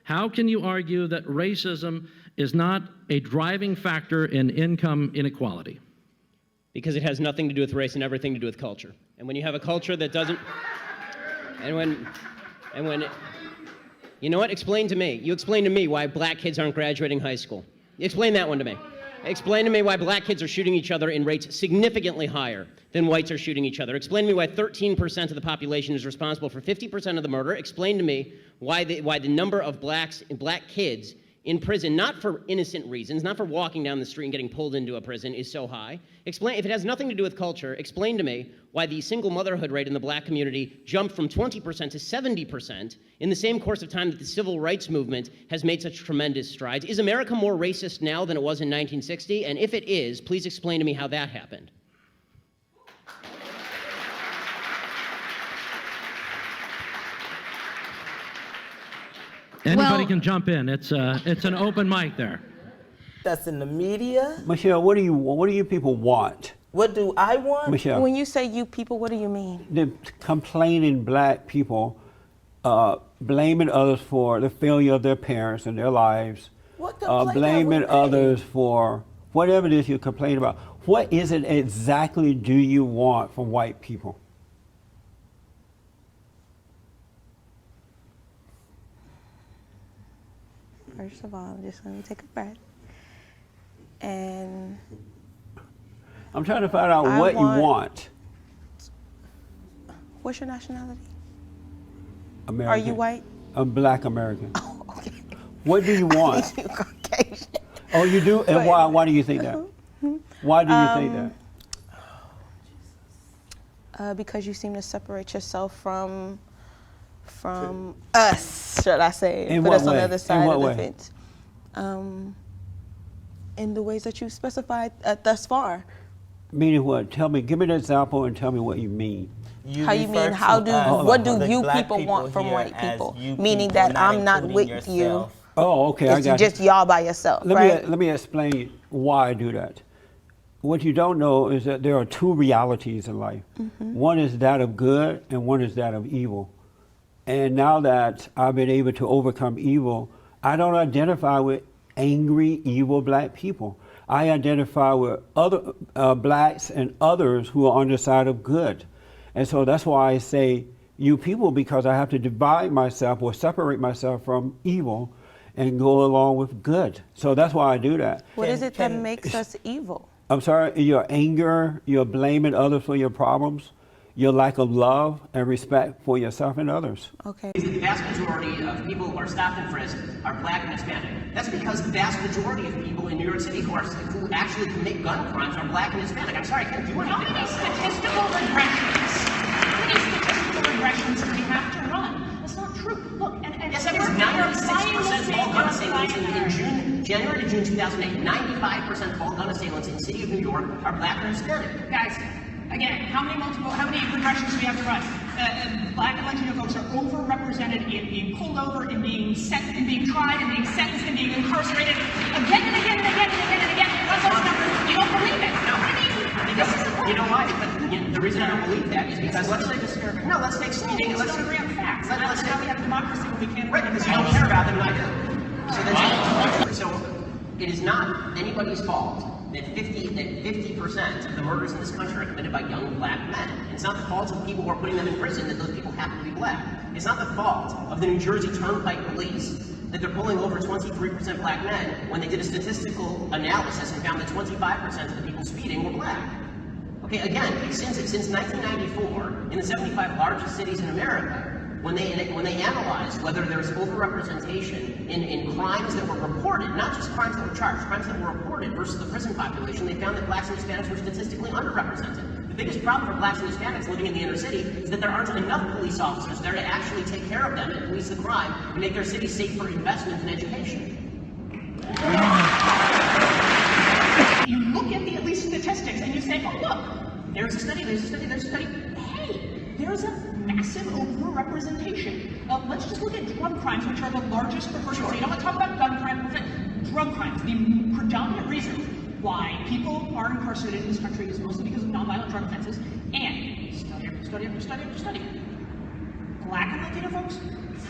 How can you argue that racism is not a driving factor in income inequality? Because it has nothing to do with race and everything to do with culture. And when you have a culture that doesn't, and when, you know what, explain to me. You explain to me why black kids aren't graduating high school. Explain that one to me. Explain to me why black kids are shooting each other in rates significantly higher than whites are shooting each other. Explain to me why 13% of the population is responsible for 50% of the murder. Explain to me why the number of black kids in prison, not for innocent reasons, not for walking down the street and getting pulled into a prison, is so high. Explain, if it has nothing to do with culture, explain to me why the single motherhood rate in the black community jumped from 20% to 70% in the same course of time that the civil rights movement has made such tremendous strides. Is America more racist now than it was in 1960? And if it is, please explain to me how that happened. Anybody can jump in. It's an open mic there. That's in the media. Michelle, what do you people want? What do I want? Michelle. When you say you people, what do you mean? The complaining black people, blaming others for the failure of their parents and their lives. What complaint blaming have we made? others for whatever it is you complain about. What is it exactly do you want from white people? First of all, just let me take a breath. And I'm trying to find out what you want. What's your nationality? American. Are you white? I'm black American. Oh, okay. What do you want? You Caucasian. Oh, you do? And why do you think that? Why do you think that? Because you seem to separate yourself from us, should I say? In Put what us on way? the other side In what of the way? fence. In the ways that you specified thus far. Meaning what? Tell me. Give me an example and tell me what you mean. How you mean? What do you people want from white people? Meaning that I'm not with you. Oh, okay. I got It's just y'all by yourself, right? Let me explain why I do that. What you don't know is that there are two realities in life. Mm-hmm. One is that of good and one is that of evil. And now that I've been able to overcome evil, I don't identify with angry, evil black people. I identify with other blacks and others who are on the side of good. And so that's why I say you people, because I have to divide myself or separate myself from evil and go along with good. So that's why I do that. What is it that makes us evil? I'm sorry, your anger, your blaming others for your problems, your lack of love and respect for yourself and others. Okay. The vast majority of people who are stopped and frisked are black and Hispanic. That's because the vast majority of people in New York City who actually commit gun crimes are black and Hispanic. I'm sorry, I can't do anything. How many statistical regressions do we have to run? That's not true. Look, and yes, that is 96% of all gun assailants in June, January to June 2008. 95% of all gun assailants in the city of New York are black or Hispanic. guys, again, how many regressions do we have to run? Black and Latino folks are overrepresented in being pulled over, in being tried, in being sentenced, in being incarcerated again and again and again and again and again. What's those numbers? You don't believe it. No. This is the point. You know why? The reason I don't believe that is because let's take disturbing. No, let's take speeding. Let's agree on facts. Let's how we have democracy when we can't. Right, because you don't care about them, and I do. So it is not anybody's fault that 50% of the murders in this country are committed by young black men. It's not the fault of the people who are putting them in prison that those people happen to be black. It's not the fault of the New Jersey Turnpike Police that they're pulling over 23% black men when they did a statistical analysis and found that 25% of the people speeding were black. Okay, again, since 1994, in the 75 largest cities in America, when they analyzed whether there's overrepresentation in crimes that were reported, not just crimes that were charged, crimes that were reported versus the prison population, they found that blacks and Hispanics were statistically underrepresented. The biggest problem for blacks and Hispanics living in the inner city is that there aren't enough police officers there to actually take care of them and police the crime and make their city safe for investment in education. You look at at least statistics and you say, oh look, there's a study. Hey, there's a massive overrepresentation. Let's just look at drug crimes, which are the largest proportion. So you don't want to talk about gun crimes, drug crimes. The predominant reason why people are incarcerated in this country is mostly because of nonviolent drug offenses. And study after study, black and Latino folks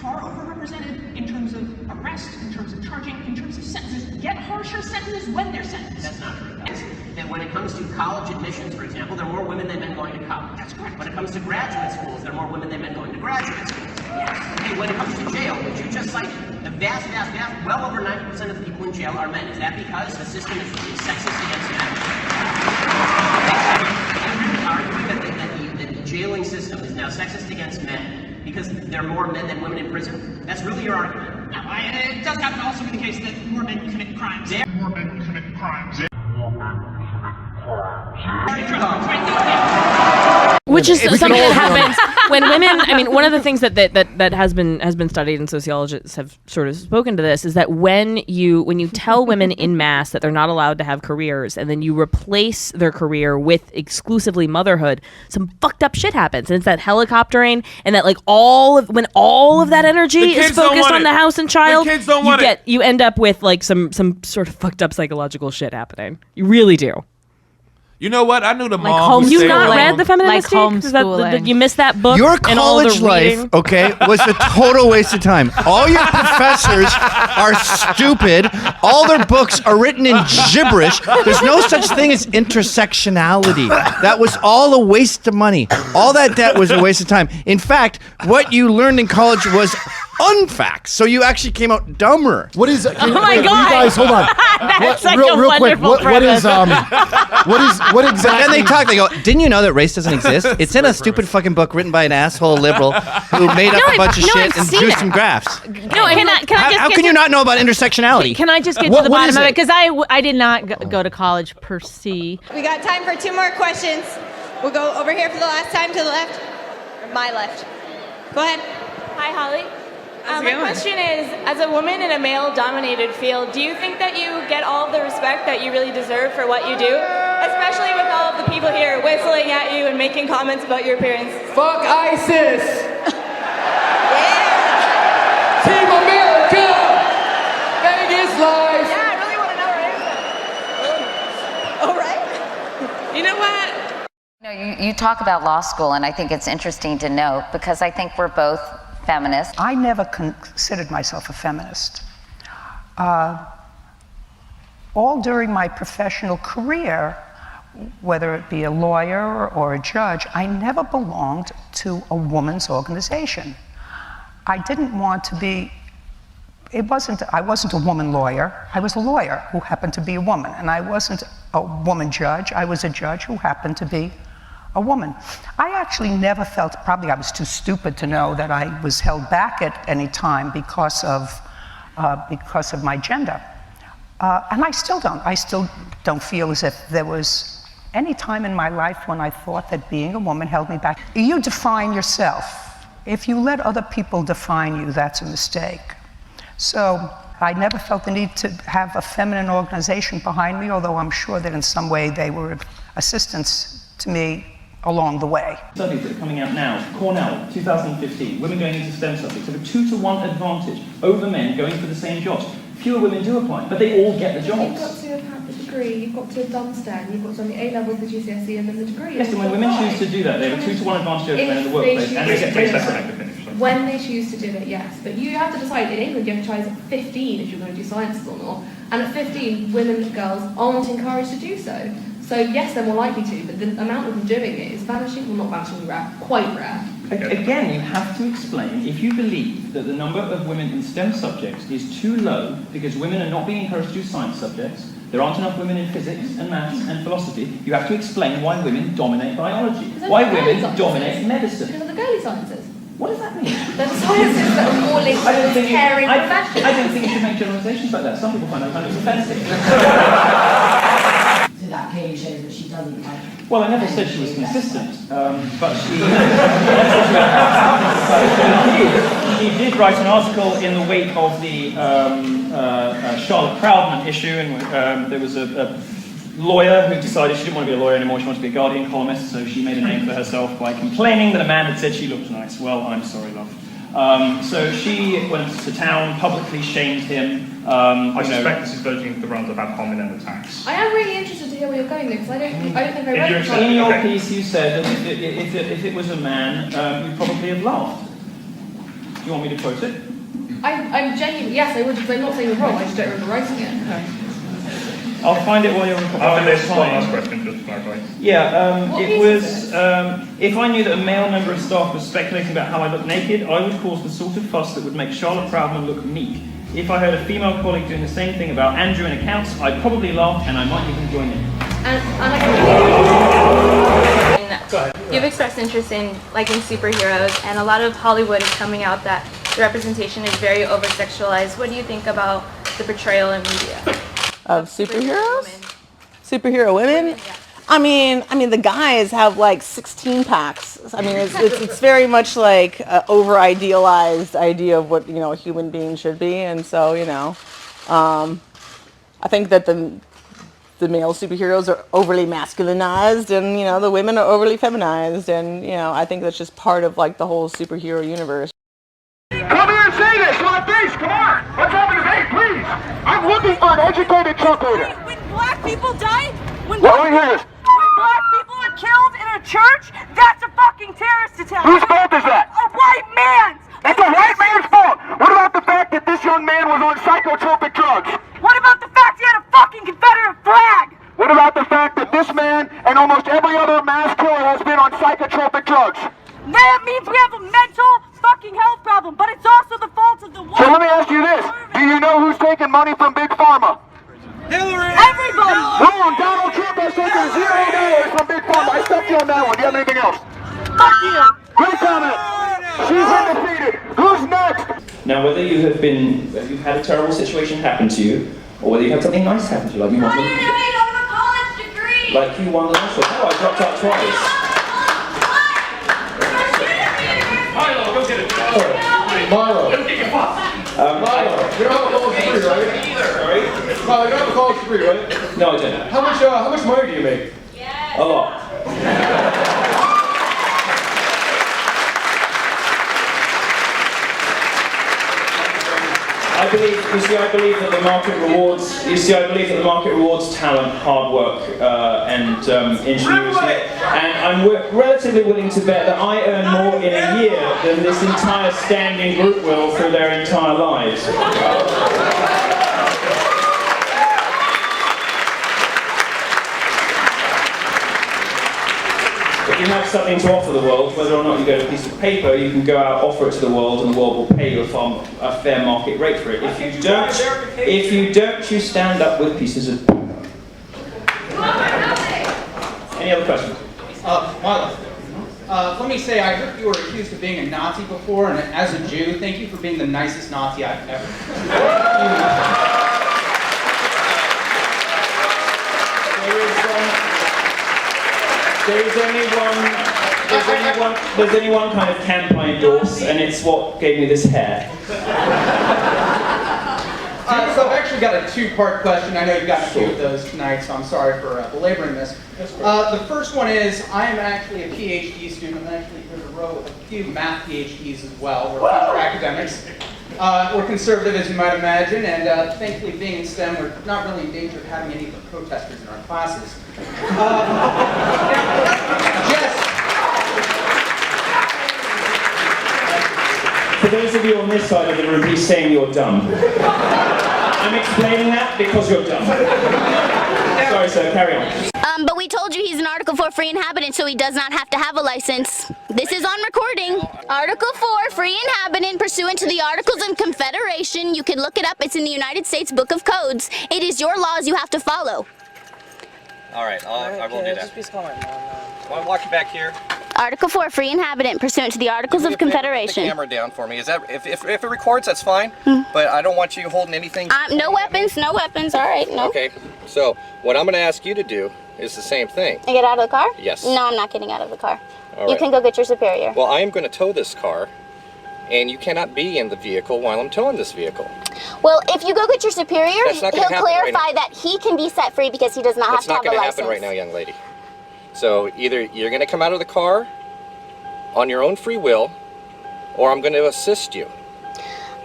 far overrepresented in terms of arrest, in terms of charging, in terms of sentences, get harsher sentences when they're sentenced. That's not true. That when it comes to college admissions, for example, there are more women than men going to college. That's correct. When it comes to graduate schools, there are more women than men going to graduate schools. Yes. Okay, when it comes to jail, which you just cited, the vast, well over 90% of the people in jail are men. Is that because the system is sexist against men? Are you arguing that the jailing system is now sexist against men because there are more men than women in prison? That's really your argument. No, it does happen to also be the case that more men commit crimes. More men commit crimes. Which is something that happens when women. I mean, one of the things that has been studied, and sociologists have sort of spoken to this, is that when you tell women in mass that they're not allowed to have careers, and then you replace their career with exclusively motherhood, some fucked up shit happens, and it's that helicoptering, and that when all of that energy is focused on the house and child, you end up with like some sort of fucked up psychological shit happening. You really do. You know what? I knew the mom who You said not read the Feminist? You missed that book. Your and all the college life, reading? okay, was a total waste of time. All your professors are stupid. All their books are written in gibberish. There's no such thing as intersectionality. That was all a waste of money. All that debt was a waste of time. In fact, what you learned in college was unfacts. So you actually came out dumber. What is? Oh my God! You guys, hold on. That's real quick. What exactly? And they talk. They go, "Didn't you know that race doesn't exist? It's in a stupid fucking book written by an asshole liberal who made up a bunch of shit and drew some graphs." How can you not know about intersectionality? Can I just get to the bottom of it? Because I did not go to college per se. We got time for 2 more questions. We'll go over here for the last time to the left, or my left. Go ahead. Hi, Holly. My question is, as a woman in a male-dominated field, do you think that you get all of the respect that you really deserve for what you do? Especially with all of the people here whistling at you and making comments about your appearance. Fuck ISIS! Yeah! Team America! Vegas live! Yeah, I really want to know her answer. All right. You know what? You talk about law school, and I think it's interesting to note because I think we're both feminist. I never considered myself a feminist. All during my professional career, whether it be a lawyer or a judge, I never belonged to a woman's organization. I didn't want to be, I wasn't a woman lawyer. I was a lawyer who happened to be a woman, and I wasn't a woman judge. I was a judge who happened to be a woman. I actually never felt, probably I was too stupid to know that I was held back at any time because of my gender. And I still don't feel as if there was any time in my life when I thought that being a woman held me back. You define yourself. If you let other people define you, that's a mistake. So I never felt the need to have a feminine organization behind me, although I'm sure that in some way they were assistance to me along the way. Studies that are coming out now, Cornell, 2015, women going into STEM subjects have a 2-to-1 advantage over men going for the same jobs. Fewer women do apply, but they all get the jobs. You've got to have had the degree, you've got to have done STEM, you've got to have the A-level, the GCSE, and then the degree. Yes, and when women choose to do that, they have a 2-to-1 advantage over men in the workplace, and they get paid separately. When they choose to do it, yes. But you have to decide, in England, you have to try at 15 if you're going to do sciences or not. And at 15, women and girls aren't encouraged to do so. So yes, they're more likely to, but the amount of them doing it is vanishing, well not vanishingly rare, quite rare. Again, you have to explain, if you believe that the number of women in STEM subjects is too low because women are not being encouraged to do science subjects, there aren't enough women in physics and maths and philosophy, you have to explain why women dominate biology, why women dominate medicine. Because of the girly sciences. What does that mean? They're the sciences that are more linked to caring professions. I don't think you should make generalizations like that. Some people find that kind of offensive. So that clearly shows that she doesn't like. Well, I never said she was consistent, but she did write an article in the wake of the Charlotte Proudman issue, and there was a lawyer who decided she didn't want to be a lawyer anymore, she wanted to be a Guardian columnist, so she made a name for herself by complaining that a man had said she looked nice. Well, I'm sorry, love. So she went to town, publicly shamed him. I suspect this is verging the runs about homing and attacks. I am really interested to hear where you're going there, because I don't think I read it. In your piece, you said that if it was a man, you'd probably have laughed. Do you want me to quote it? I'm genuinely, yes, I would, because I'm not saying you're wrong, I just don't remember writing it. I'll find it while you're After this, one last question, just to clarify. Yeah, it was, if I knew that a male member of staff was speculating about how I look naked, I would cause the sort of fuss that would make Charlotte Proudman look meek. If I heard a female colleague doing the same thing about Andrew in accounts, I'd probably laugh and I might even join in. You've expressed interest in superheroes, and a lot of Hollywood is coming out that the representation is very over-sexualized. What do you think about the portrayal in media? Of superheroes? Superhero women? I mean, the guys have like 16 packs. I mean, it's very much like an over-idealized idea of what, a human being should be. And so, I think that the male superheroes are overly masculinized and, the women are overly feminized. And, I think that's just part of like the whole superhero universe. Come here and say this to my face, come on! Let's have a debate, please! I'm looking for an educated Trump leader. When black people die, when Let me hear this. When black people are killed in a church, that's a fucking terrorist attack. Whose fault is that? A white man's! It's a white man's fault! What about the fact that this young man was on psychotropic drugs? What about the fact he had a fucking Confederate flag? What about the fact that this man and almost every other mass killer has been on psychotropic drugs? That means we have a mental fucking health problem, but it's also the fault of the white. So let me ask you this. Do you know who's taking money from Big Pharma? Hillary! Everybody! Wrong! Donald Trump has taken $0 from Big Pharma. I stuck you on that one. Do you have anything else? Fuck you! Great comment! She's undefeated. Who's next? Now, whether you've had a terrible situation happen to you, or whether you've had something nice happen to you, like you won the last one. Oh, I dropped out twice. Milo, go get it. Milo. Go get your fuck. Milo. You don't have a college degree, right? Sorry? Milo, you don't have a college degree, right? No, I don't. How much money do you make? A lot. I believe that the market rewards talent, hard work, and ingenuity. And I'm relatively willing to bet that I earn more in a year than this entire standing group will through their entire lives. If you have something to offer the world, whether or not you get a piece of paper, you can go out, offer it to the world, and the world will pay you a fair market rate for it. If you don't, you stand up with pieces of paper. Any other questions? Milo, let me say, I heard you were accused of being a Nazi before, and as a Jew, thank you for being the nicest Nazi I've ever There's only one kind of camp I endorse, and it's what gave me this hair. So I've actually got a two-part question. I know you've got a few of those tonight, so I'm sorry for belaboring this. The first one is, I am actually a PhD student. I'm actually here to row with a few math PhDs as well. We're future academics. We're conservative, as you might imagine, and thankfully being in STEM, we're not really in danger of having any of the protesters in our classes. For those of you on this side of the room, he's saying you're dumb. I'm explaining that because you're dumb. Sorry, sir, carry on. But we told you he's an Article 4 free inhabitant, so he does not have to have a license. This is on recording. Article 4, free inhabitant, pursuant to the Articles of Confederation. You can look it up. It's in the United States Book of Codes. It is your laws you have to follow. All right, I will do that. Just be smaller. Want to walk you back here? Article 4, free inhabitant, pursuant to the Articles of Confederation. Put the camera down for me. Is that if it records, that's fine. But I don't want you holding anything. No weapons, no weapons. All right, no. Okay. So what I'm going to ask you to do is the same thing. And get out of the car? Yes. No, I'm not getting out of the car. All You right. can go get your superior. Well, I am going to tow this car, and you cannot be in the vehicle while I'm towing this vehicle. Well, if you go get your superior, That's not he'll gonna happen right clarify now. that he can be set free because he does not That's have not to have going a to license. happen right now, young lady. So either you're going to come out of the car on your own free will, or I'm going to assist you.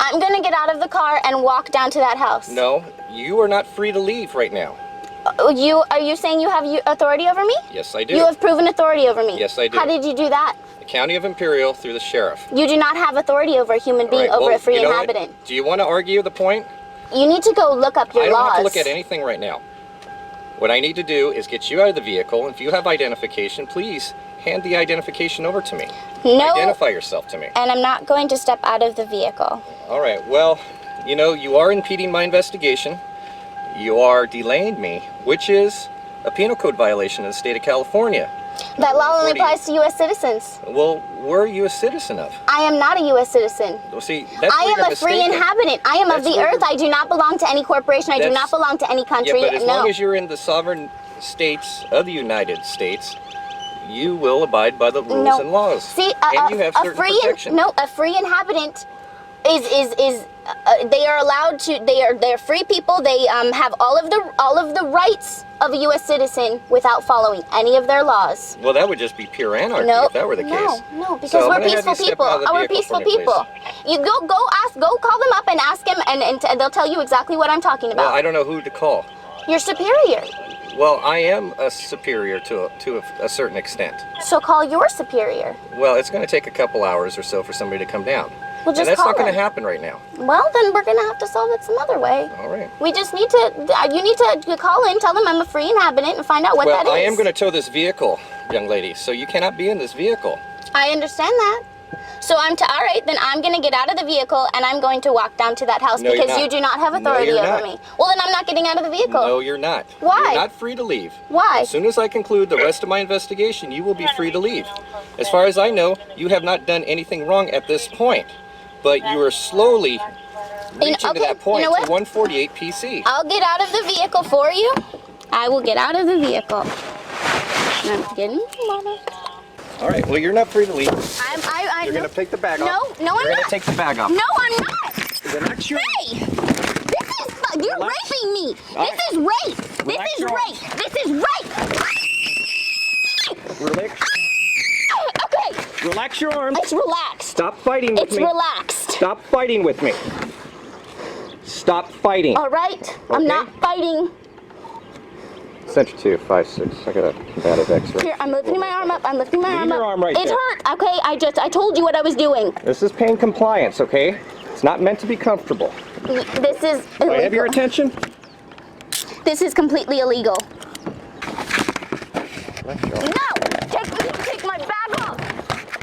I'm going to get out of the car and walk down to that house. No, you are not free to leave right now. Are you saying you have authority over me? Yes, I do. You have proven authority over me. Yes, I do. How did you do that? The County of Imperial through the sheriff. You do not have authority over a human being, All right, over well, a free you know what? inhabitant. Do you want to argue the point? You need to go look up your I don't laws. have to look at anything right now. What I need to do is get you out of the vehicle. If you have identification, please hand the identification over to me. No. Identify yourself to me. And I'm not going to step out of the vehicle. All right, well, you know, you are impeding my investigation. You are delaying me, which is a penal code violation in the state of California. That law only applies to U.S. citizens. Well, where are you a citizen of? I am not a U.S. citizen. Well, see, that's I where am you're a free mistaken. inhabitant. I am of That's the where earth. you're- I do not belong to any corporation. I do That's- not belong to any country. Yeah, but as no. long as you're in the sovereign states of the United States, you will abide by the rules No. and laws. See, and you have a certain free protection. a free inhabitant is they are allowed to. They're free people. They have all of the rights of a U.S. citizen without following any of their laws. Well, that would just be pure anarchy No, if that were the case. No, because So I'm we're gonna have peaceful you step people. out of the We're vehicle peaceful for me, please. people. You go call them up and ask them, and they'll tell you exactly what I'm talking about. Well, I don't know who to call. Your superior. Well, I am a superior to a certain extent. So call your superior. Well, it's going to take a couple hours or so for somebody to come down. Well, and just that's call not going to them. happen right now. Well, then we're gonna have to solve it some other way. All right. We just need to. You need to call in, tell them I'm a free inhabitant, and find out what Well, that is. I am going to tow this vehicle, young lady, so you cannot be in this vehicle. I understand that. So all right, then I'm gonna get out of the vehicle and I'm going to walk down to that house No, you're because not. you do not have No, authority you're over not. me. Well, then I'm not getting out of the vehicle. No, you're not. Why? You're not free to leave. Why? As soon as I conclude the rest of my investigation, you will be free to leave. As far as I know, you have not done anything wrong at this point, but you are slowly reaching to that point you know to what? 148 PC. I'll get out of the vehicle for you. I will get out of the vehicle. I'm getting All right, well, you're not free to leave. You're going to take the bag No, off. no, I'm You're going not. to take the bag off. No, I'm not. Relax your... Hey! You're raping me. All This is rape. This Relax is your rape. This is rape. Relax. Okay. Relax your arms. It's relaxed. Stop fighting with It's me. relaxed. Stop fighting with me. Stop fighting. All right. I'm not fighting. Center 2, 5, 6. I got a combative X-ray. Here, I'm lifting my arm up. I'm lifting my Leave arm up. your arm right It there. hurt. Okay, I told you what I was doing. This is pain compliance, okay? It's not meant to be comfortable. This is Do I have illegal. your attention? This is completely illegal. Relax your arm. No! Take my bag off.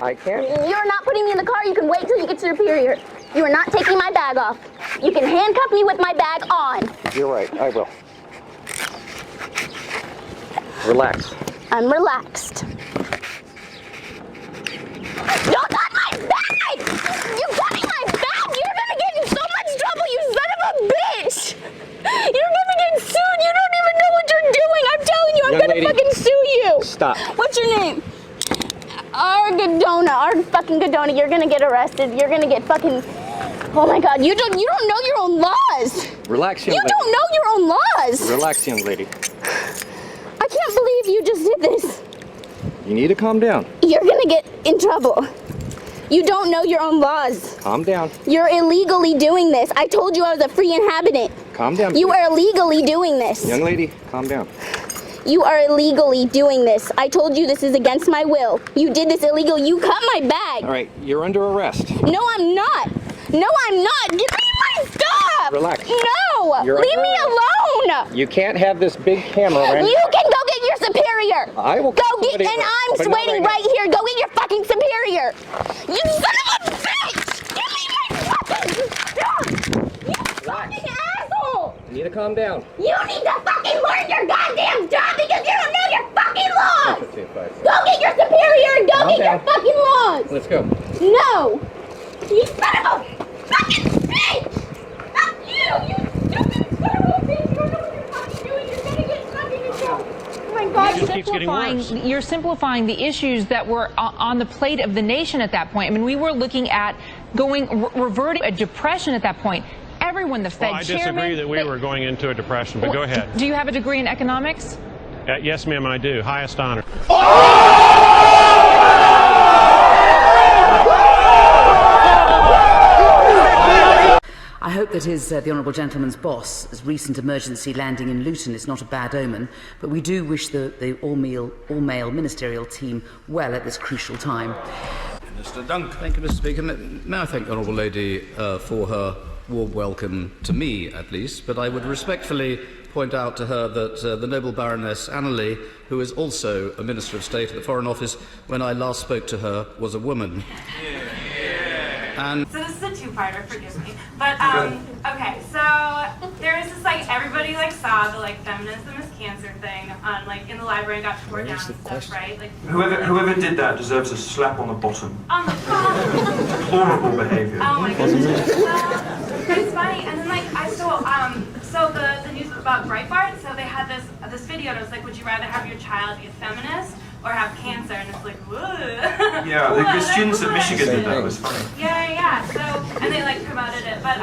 I can't. You're not putting me in the car. You can wait till you get to your superior. You are not taking my bag off. You can handcuff me with my bag on. You're right, I will. Relax. I'm relaxed. Don't touch my bag! You touching my bag! You're gonna get in so much trouble, you son of a bitch! You're gonna get sued! You don't even know what you're doing! I'm telling you, I'm Young gonna lady, fucking sue you! Stop. What's your name? Our fucking Godona, you're gonna get arrested. You're gonna get fucking... Oh my god, you don't know your own laws! Relax, young You lady. don't know your own laws! Relax, young lady. I can't believe you just did this. You need to calm down. You're gonna get in trouble. You don't know your own laws. Calm down. You're illegally doing this. I told you I was a free inhabitant. Calm down. You please. are illegally doing this. Young lady, calm down. You are illegally doing this. I told you this is against my will. You did this illegal. You cut my bag. All right, you're under arrest. No, I'm not. No, I'm not. Give me my stuff. Relax. No. You're Leave under me alone. You can't have this big camera around. You can go get your superior. I will Go call get, somebody and else, I'm but not waiting right right here. Go get your fucking superior. You son of a bitch. Give me my fucking stuff. You fucking asshole. You need to calm down. You need to fucking learn your goddamn job because you don't know your fucking laws. Center 2, 5, 6. Go get your superior and go Calm get your down. fucking laws. Let's go. No. You son of a fucking bitch. Fuck you, you stupid son of a bitch. You don't know what you're fucking doing. You're gonna get fucking in trouble. Oh my God. You're simplifying the issues that were on the plate of the nation at that point. I mean, we were looking at reverting a depression at that point. Everyone, the Fed I chairman... disagree that we were going into a depression, but go ahead. Do you have a degree in economics? Yes, ma'am, I do. Highest honor. I hope hope that the Honourable Gentleman's boss's recent emergency landing in Luton is not a bad omen, but we do wish the all-male ministerial team well at this crucial time. Mr. Dunk. Thank you, Mr. Speaker. May I thank the Honourable Lady for her warm welcome to me, at least, but I would respectfully point out to her that the noble Baroness Annerly, who is also a Minister of State at the Foreign Office, when I last spoke to her, was a woman. And so this is a two-parter, forgive me. But, okay, so there was this, everybody, saw the, feminism is cancer thing on, in the library and got tore down and stuff, right? Whoever did that deserves a slap on the bottom. Oh my god! Deplorable behaviour. Oh my goodness. It's funny, and then, so the news about Breitbart, so they had this video, and it was would you rather have your child be a feminist or have cancer? And it's whoa. Yeah, the students at Michigan did that. It was funny. Yeah. So, and they promoted it. But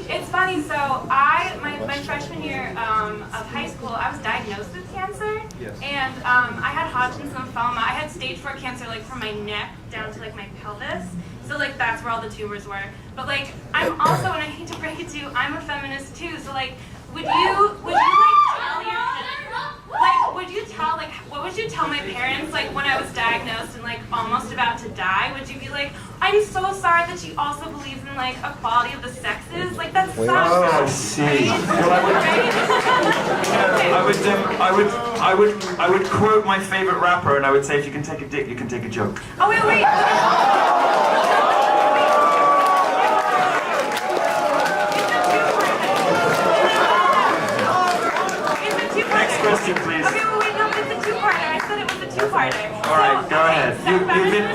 it's funny. So my freshman year of high school, I was diagnosed with cancer. Yes. And I had Hodgkin's lymphoma. I had stage 4 cancer from my neck down to my pelvis. So that's where all the tumors were. But I'm also, and I hate to break it to you, I'm a feminist too. So would you tell what would you tell my parents when I was diagnosed and almost about to die? Would you be I'm so sorry that she also believes in equality of the sexes? That's so I see. I would quote my favorite rapper, and I would say, if you can take a dick, you can take a joke. Oh wait. Next question, please. Okay, wait, no, it's a two-parter. I said it was a two-parter. All right, go ahead.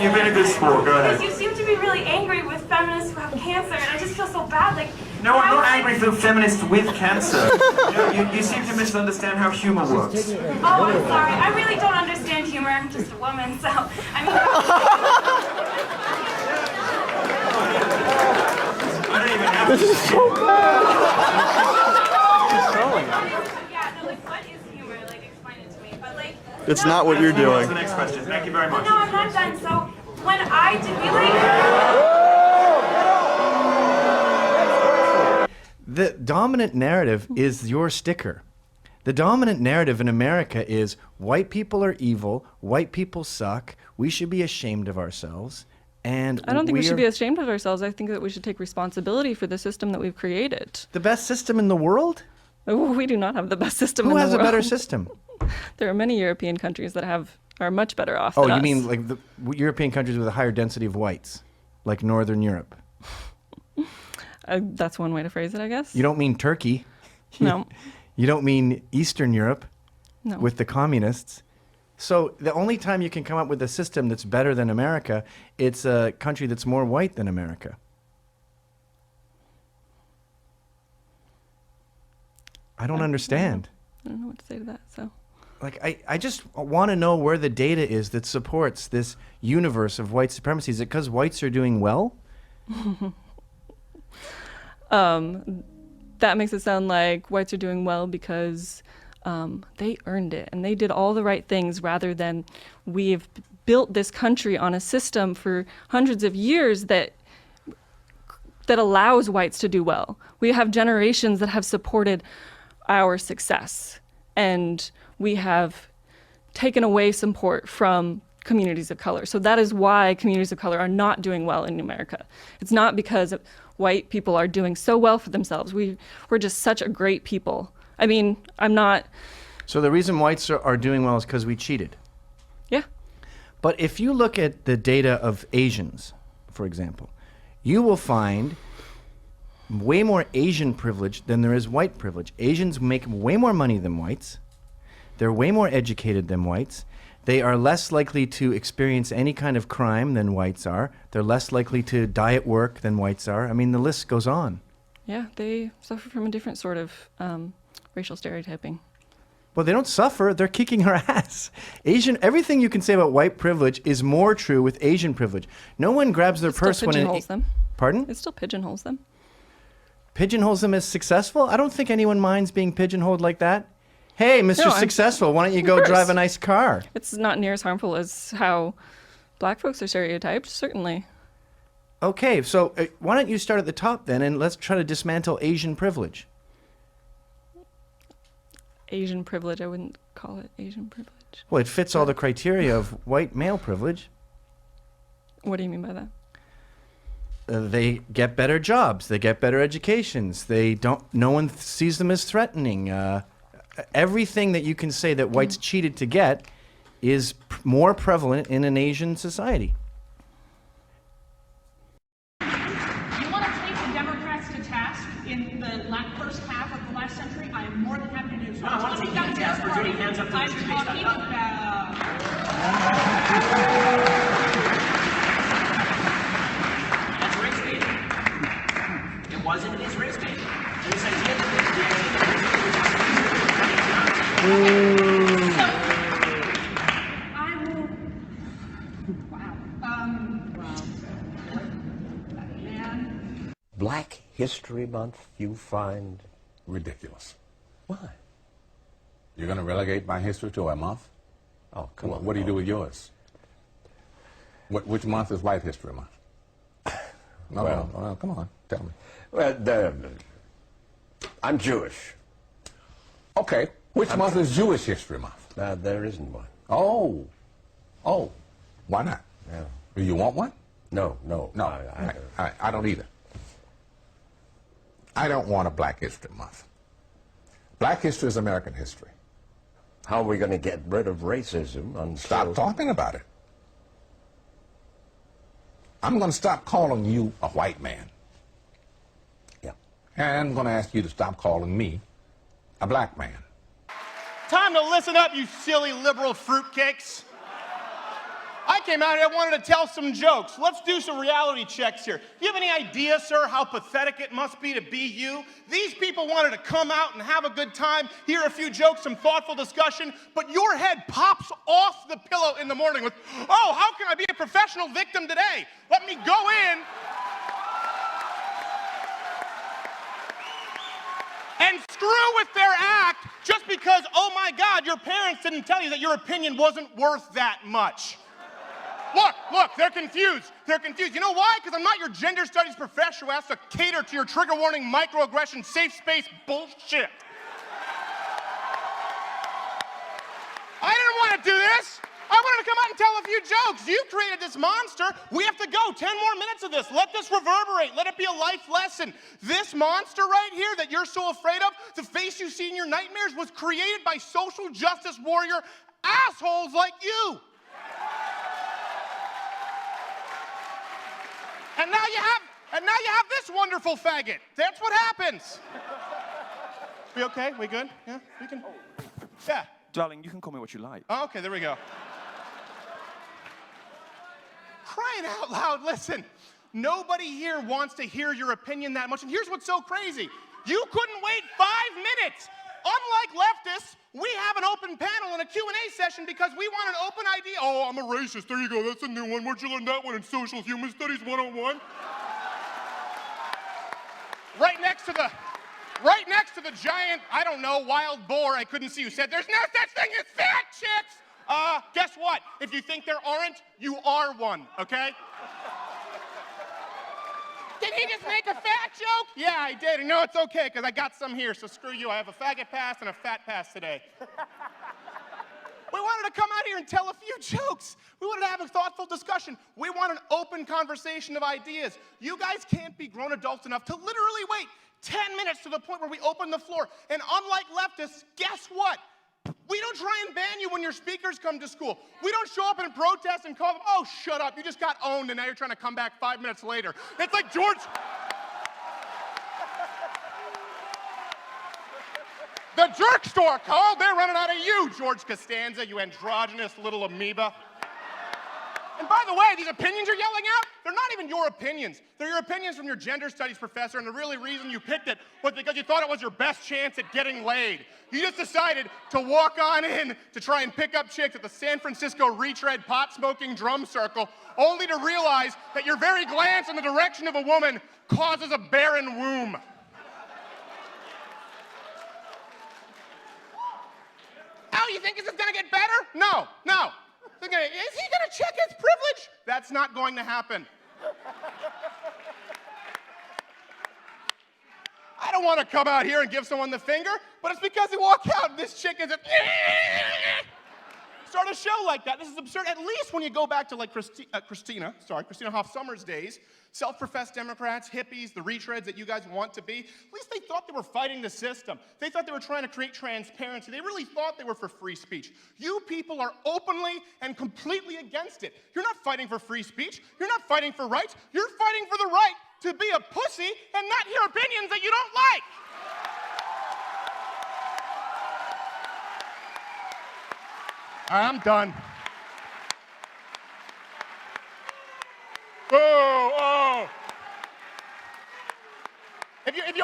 You've been a good sport. Go ahead. Because you seem to be really angry with feminists who have cancer, and I just feel so bad. No, I'm not angry for feminists with cancer. You seem to misunderstand how humour works. Oh, I'm sorry. I really don't understand humor. I'm just a woman, so I don't even have to. This is so bad. It's not what you're doing. The next question. Thank you very much. No, I'm not done. So when I did The dominant narrative is your sticker. The dominant narrative in America is white people are evil, white people suck, we should be ashamed of ourselves. And I don't think we should be ashamed of ourselves. I think that we should take responsibility for the system that we've created. The best system in the world? Oh, we do not have the best system in Who the world. has a better system? There are many European countries that are much better off than us. Oh, you mean the European countries with a higher density of whites, like Northern Europe? That's one way to phrase it, I guess. You don't mean Turkey. No. You don't mean Eastern Europe No. with the communists. So the only time you can come up with a system that's better than America, it's a country that's more white than America. I don't understand. I don't know what to say to that, so. I just want to know where the data is that supports this universe of white supremacy. Is it because whites are doing well? That makes it sound like whites are doing well because they earned it and they did all the right things rather than we've built this country on a system for hundreds of years that allows whites to do well. We have generations that have supported our success, and we have taken away support from communities of color. So that is why communities of color are not doing well in America. It's not because white people are doing so well for themselves. We're just such a great people. I mean, I'm not... So the reason whites are doing well is because we cheated. Yeah. But if you look at the data of Asians, for example, you will find way more Asian privilege than there is white privilege. Asians make way more money than whites. They're way more educated than whites. They are less likely to experience any kind of crime than whites are. They're less likely to die at work than whites are. I mean, the list goes on. Yeah, they suffer from a different sort of racial stereotyping. Well, they don't suffer. They're kicking our ass. Everything you can say about white privilege is more true with Asian privilege. No one grabs their purse when... pigeonholes them. Pardon? It still pigeonholes them. Pigeonholes them as successful? I don't think anyone minds being pigeonholed like that. Hey, Mr. Successful, why don't you go drive a nice car? It's not near as harmful as how black folks are stereotyped, certainly. Okay, so why don't you start at the top then, and let's try to dismantle Asian privilege. Asian privilege, I wouldn't call it Asian privilege. Well, it fits all the criteria of white male privilege. What do you mean by that? They get better jobs. They get better educations. They don't. No one sees them as threatening. Everything that you can say that whites cheated to get is more prevalent in an Asian society. You want to take the Democrats to task in the first half of the last century? I am more than happy to do so. No, I want to take them to task for doing hands up to I'm the street talking about... That's race baiting. It was and it is race baiting. And this idea that Black History Month you find ridiculous. Why? You're going to relegate my history to a month? Oh, come on. What do you do with yours? Which month is White History Month? No, well, come on, tell me. Well, I'm Jewish. Okay, which month is Jewish History Month? There isn't one. Oh, why not? Yeah. Do you want one? No. I don't either. I don't want a Black History Month. Black history is American history. How are we going to get rid of racism? Stop talking about it. I'm going to stop calling you a white man. Yeah. And I'm going to ask you to stop calling me a black man. Time to listen up, you silly liberal fruitcakes. I came out here, I wanted to tell some jokes. Let's do some reality checks here. Do you have any idea, sir, how pathetic it must be to be you? These people wanted to come out and have a good time, hear a few jokes, some thoughtful discussion, but your head pops off the pillow in the morning with, oh, how can I be a professional victim today? Let me go in and screw with their act just because, oh my God, your parents didn't tell you that your opinion wasn't worth that much. Look, they're confused. They're confused. You know why? Because I'm not your gender studies professor who has to cater to your trigger warning, microaggression, safe space bullshit. I didn't want to do this. I wanted to come out and tell a few jokes. You created this monster. We have to go. 10 more minutes of this. Let this reverberate. Let it be a life lesson. This monster right here that you're so afraid of, the face you see in your nightmares, was created by social justice warrior assholes like you. And now you have this wonderful faggot. That's what happens. We okay? We good? Yeah, we can. Yeah. Darling, you can call me what you like. Oh, okay, there we go. Crying out loud, listen. Nobody here wants to hear your opinion that much. And here's what's so crazy. You couldn't wait 5 minutes. Unlike leftists, we have an open panel and a Q&A session because we want an open idea. Oh, I'm a racist. There you go. That's a new one. Where'd you learn that one in Social Human Studies 101? Right next to the giant, I don't know, wild boar I couldn't see who said, there's no such thing as fat chicks. Guess what? If you think there aren't, you are one, okay? Did he just make a fat joke? Yeah, I did. And no, it's okay, because I got some here, so screw you. I have a faggot pass and a fat pass today. We wanted to come out here and tell a few jokes. We wanted to have a thoughtful discussion. We want an open conversation of ideas. You guys can't be grown adults enough to literally wait 10 minutes to the point where we open the floor. And unlike leftists, guess what? We don't try and ban you when your speakers come to school. We don't show up and protest and call them, oh, shut up, you just got owned and now you're trying to come back 5 minutes later. It's like George... The jerk store called, they're running out of you, George Costanza, you androgynous little amoeba. And by the way, these opinions you're yelling out, they're not even your opinions. They're your opinions from your gender studies professor, and the really reason you picked it was because you thought it was your best chance at getting laid. You just decided to walk on in to try and pick up chicks at the San Francisco retread pot-smoking drum circle, only to realize that your very glance in the direction of a woman causes a barren womb. Oh, you think this is gonna get better? No. Is he gonna check his privilege? That's not going to happen. don't want to come out here and give someone the finger, but it's because they walk out and this chick is start a show like that. This is absurd. At least when you go back to like Christina Hoff Sommers' days, self-professed Democrats, hippies, the retreads that you guys want to be, at least they thought they were fighting the system. They thought they were trying to create transparency. They really thought they were for free speech. You people are openly and completely against it. You're not fighting for free speech. You're not fighting for rights. You're fighting for the right to be a pussy and not hear opinions that you don't like. I'm done. Oh. If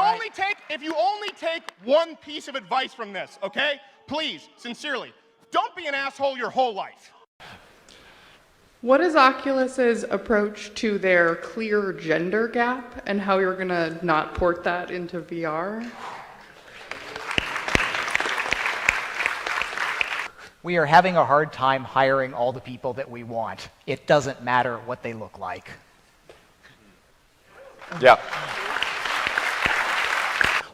you only take one piece of advice from this, okay? Please, sincerely, don't be an asshole your whole life. What is Oculus's approach to their clear gender gap and how you're gonna not port that into VR? We are having a hard time hiring all the people that we want. It doesn't matter what they look like. Yeah.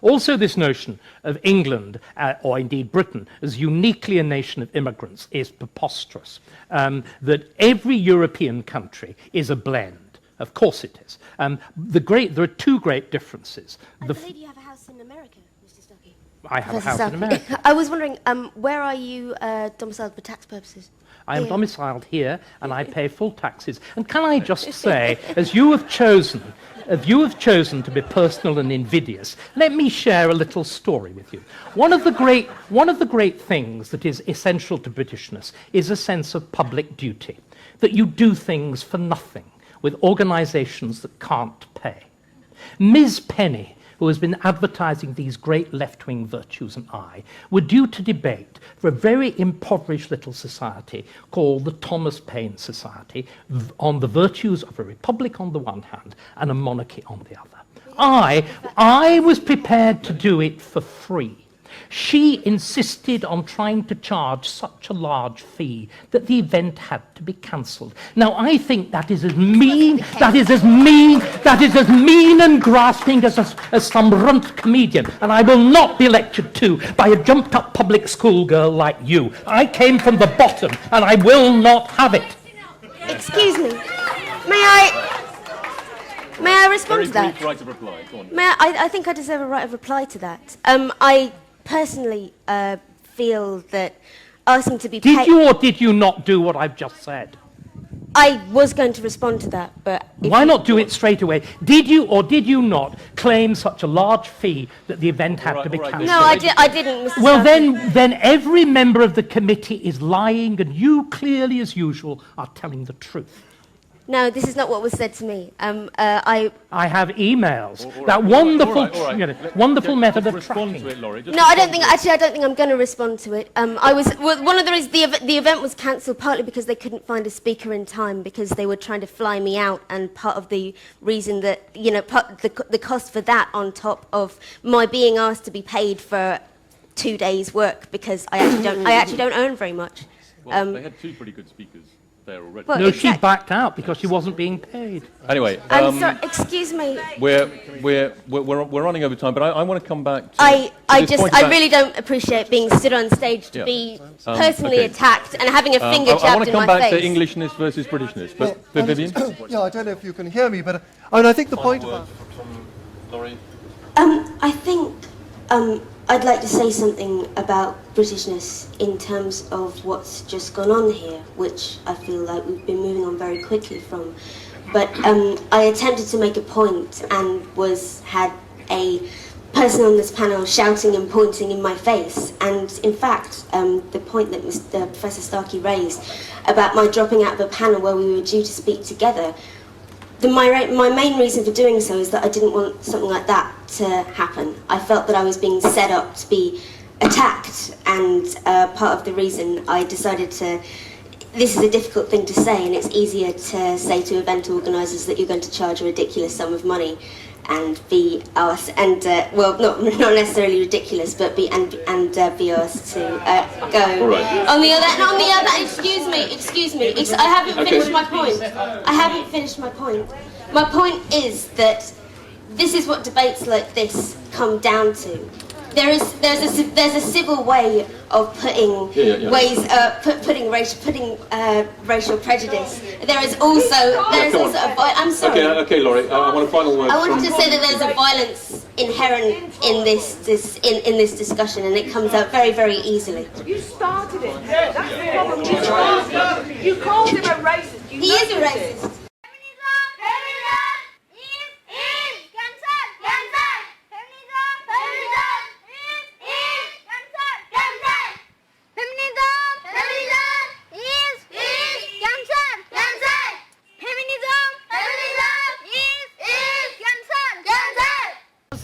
Also, this notion of England, or indeed Britain, as uniquely a nation of immigrants is preposterous. That every European country is a blend. Of course it is. There are two great differences. I believe you have a house in America, Mr. Stuckey. I have a house in America. I was wondering, where are you domiciled for tax purposes? I am domiciled here, and I pay full taxes. And can I just say, as you have chosen to be personal and invidious, let me share a little story with you. One of the great things that is essential to Britishness is a sense of public duty, that you do things for nothing with organisations that can't pay. Ms. Penny, who has been advertising these great left-wing virtues, and I, were due to debate for a very impoverished little society called the Thomas Paine Society on the virtues of a republic on the one hand and a monarchy on the other. I was prepared to do it for free. She insisted on trying to charge such a large fee that the event had to be cancelled. Now, I think that is as mean and grasping as some runt comedian, and I will not be lectured to by a jumped-up public school girl like you. I came from the bottom, and I will not have it. Excuse me. May I respond to that? Very brief right of reply. Go on. I think I deserve a right of reply to that. I personally feel that asking to be paid... Did you or did you not do what I've just said? I was going to respond to that, but... Why not do it straight away? Did you or did you not claim such a large fee that the event had to be cancelled? No, I didn't, Mr. Well, Starkey. then every member of the committee is lying, and you, clearly as usual, are telling the truth. No, this is not what was said to me. I have emails. That wonderful method of tracking. No, I don't think I'm going to respond to it. One of the reasons the event was cancelled partly because they couldn't find a speaker in time because they were trying to fly me out, and part of the reason that the cost for that on top of my being asked to be paid for 2 days' work because I actually don't earn very much. Well, they had two pretty good speakers there already. Well, no, she backed out because she wasn't being paid. Anyway, I'm sorry, excuse me. We're running over time, but I want to come back to. I really don't appreciate being stood on stage to be personally attacked and having a finger jabbed in my face. I want to come back to Englishness versus Britishness, but Vivian. Yeah, I don't know if you can hear me, but I think the point about. Laurie. I think I'd like to say something about Britishness in terms of what's just gone on here, which I feel like we've been moving on very quickly from. But I attempted to make a point and had a person on this panel shouting and pointing in my face. And in fact, the point that Professor Starkey raised about my dropping out of a panel where we were due to speak together, my main reason for doing so is that I didn't want something like that to happen. I felt that I was being set up to be attacked, and part of the reason I decided to... This is a difficult thing to say, and it's easier to say to event organisers that you're going to charge a ridiculous sum of money and be asked, and not necessarily ridiculous, but be asked to go. Right. On the other, excuse me. I haven't finished my point. I haven't finished my point. My point is that this is what debates like this come down to. There's a civil way of putting racial prejudice. There is also I'm sorry. Okay, Laurie. I want a final word. I wanted to say that there's a violence inherent in this discussion, and it comes out very, very easily. You started it. That's the problem. You called him a racist. He is a racist.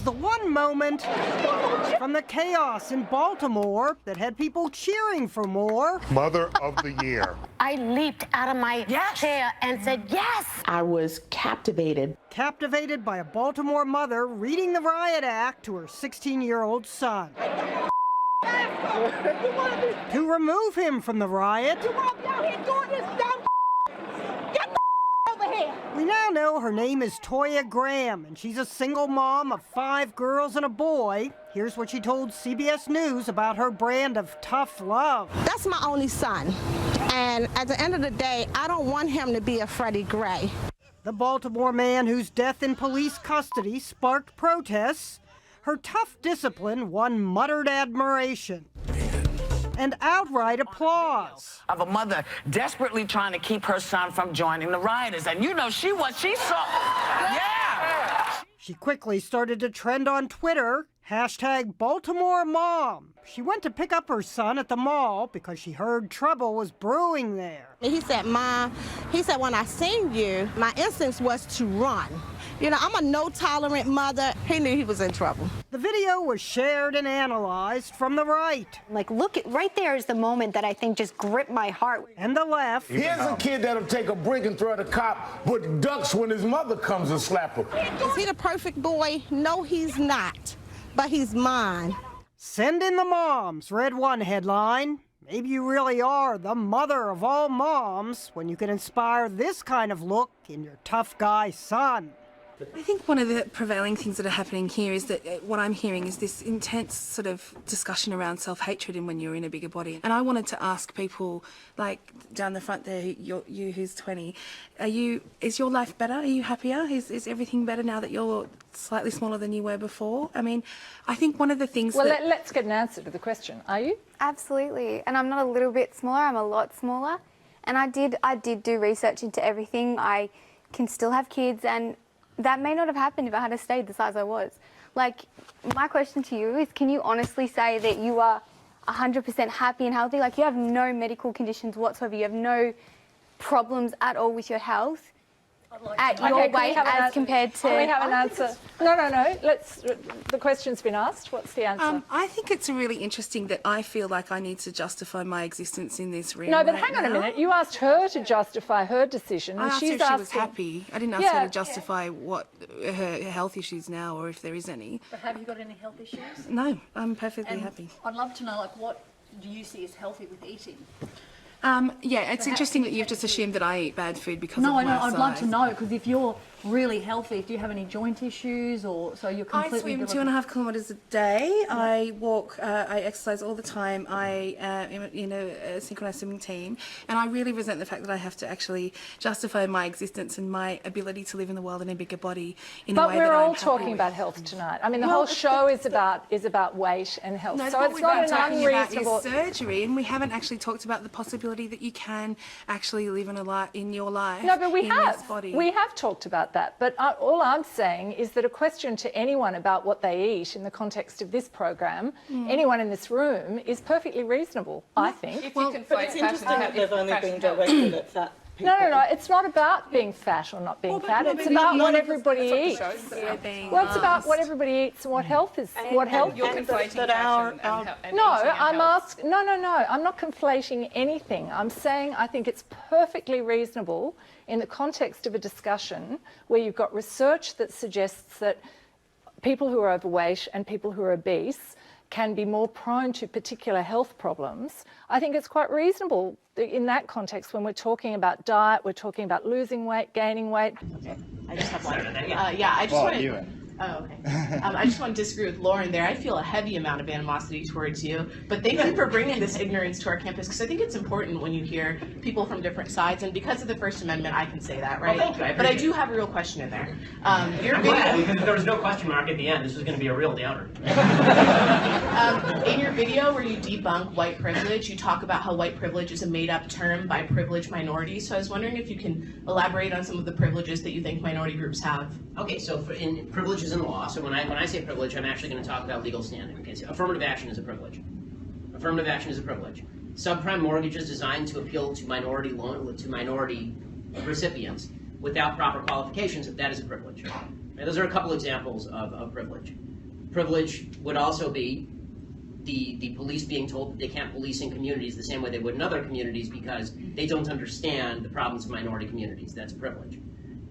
The one moment from the chaos in Baltimore that had people cheering for more. Mother of the Year. I leaped out of my chair and said, yes! I was captivated. Captivated by a Baltimore mother reading the riot act to her 16-year-old son. To remove him from the riot. We now know her name is Toya Graham, and she's a single mom of 5 girls and a boy. Here's what she told CBS News about her brand of tough love. That's my only son, and at the end of the day, I don't want him to be a Freddie Gray. The Baltimore man whose death in police custody sparked protests, her tough discipline won muttered admiration and outright applause. Of a mother desperately trying to keep her son from joining the rioters. And you know, she saw. Yeah! She quickly started to trend on Twitter, #BaltimoreMom. She went to pick up her son at the mall because she heard trouble was brewing there. He said, Mom, when I seen you, my instinct was to run. You know, I'm a no-tolerant mother. He knew he was in trouble. The video was shared and analyzed from the right. Like, look, right there is the moment that I think just gripped my heart. And the left. Here's a kid that'll take a brick and throw at a cop, but ducks when his mother comes and slap him. Is he the perfect boy? No, he's not. But he's mine. Send in the moms, read one headline. Maybe you really are the mother of all moms when you can inspire this kind of look in your tough guy son. I think one of the prevailing things that are happening here is that what I'm hearing is this intense sort of discussion around self-hatred and when you're in a bigger body. And I wanted to ask people, like down the front there, you who's 20, is your life better? Are you happier? Is everything better now that you're slightly smaller than you were before? I mean, I think one of the things let's get an answer to the question. Are you? Absolutely. And I'm not a little bit smaller, I'm a lot smaller. And I did do research into everything. I can still have kids, and that may not have happened if I had stayed the size I was. Like, my question to you is, can you honestly say that you are 100% happy and healthy? Like, you have no medical conditions whatsoever, you have no problems at all with your health at your weight as compared to... Can we have an answer? No. The question's been asked. What's the answer? I think it's really interesting that I feel like I need to justify my existence in this room. No, but hang on a minute. You asked her to justify her decision, and I asked she's her if she was happy. I didn't ask her to justify what her health issues now, or if there is any. But have you got any health issues? No, I'm perfectly happy. I'd love to know, like, what do you see as healthy with eating? Yeah, it's interesting that you've just assumed that I eat bad food because of my size. I'd love to know, because if you're really healthy, do you have any joint issues, or so you're completely... I swim 2.5 kilometres a day. I walk, I exercise all the time. I am in a synchronised swimming team, and I really resent the fact that I have to actually justify my existence and my ability to live in the world in a bigger body in a way that I'm But we're all happy talking with. about health tonight. I mean, the whole show is about weight and health. No, so what it's we've not been an talking unreasonable... about is surgery, and we haven't actually talked about the possibility that you can actually live in your life. No, but we in have. This body. We have talked about that. But all I'm saying is that a question to anyone about what they eat in the context of this program, anyone in this room, is perfectly reasonable, I think. But it's interesting that they've only been directed at fat people. No. It's not about being fat or not being fat. It's about what everybody eats. Well, it's about what everybody eats and what health is. What health you're conflating No, I'm not conflating anything. I'm saying I think it's perfectly reasonable in the context of a discussion where you've got research that suggests that people who are overweight and people who are obese can be more prone to particular health problems. I think it's quite reasonable in that context when we're talking about diet, we're talking about losing weight, gaining weight. I just have one. I just wanted Oh, okay. I just want to disagree with Lauren there. I feel a heavy amount of animosity towards you, but thank you for bringing this ignorance to our campus, because I think it's important when you hear people from different sides, and because of the First Amendment, I can say that, right? Well, thank you. But I do have a real question in there. Your I'm glad, because there was no question mark at the end. This was going to be a real downer. In your video where you debunk white privilege, you talk about how white privilege is a made-up term by privileged minorities. So I was wondering if you can elaborate on some of the privileges that you think minority groups have. Okay, so in privileges in law, so when I say privilege, I'm actually going to talk about legal standing. Okay, so affirmative action is a privilege. Affirmative action is a privilege. Subprime mortgages designed to appeal to minority recipients without proper qualifications, that is a privilege. Right, those are a couple examples of privilege. Privilege would also be the police being told that they can't police in communities the same way they would in other communities because they don't understand the problems of minority communities. That's a privilege.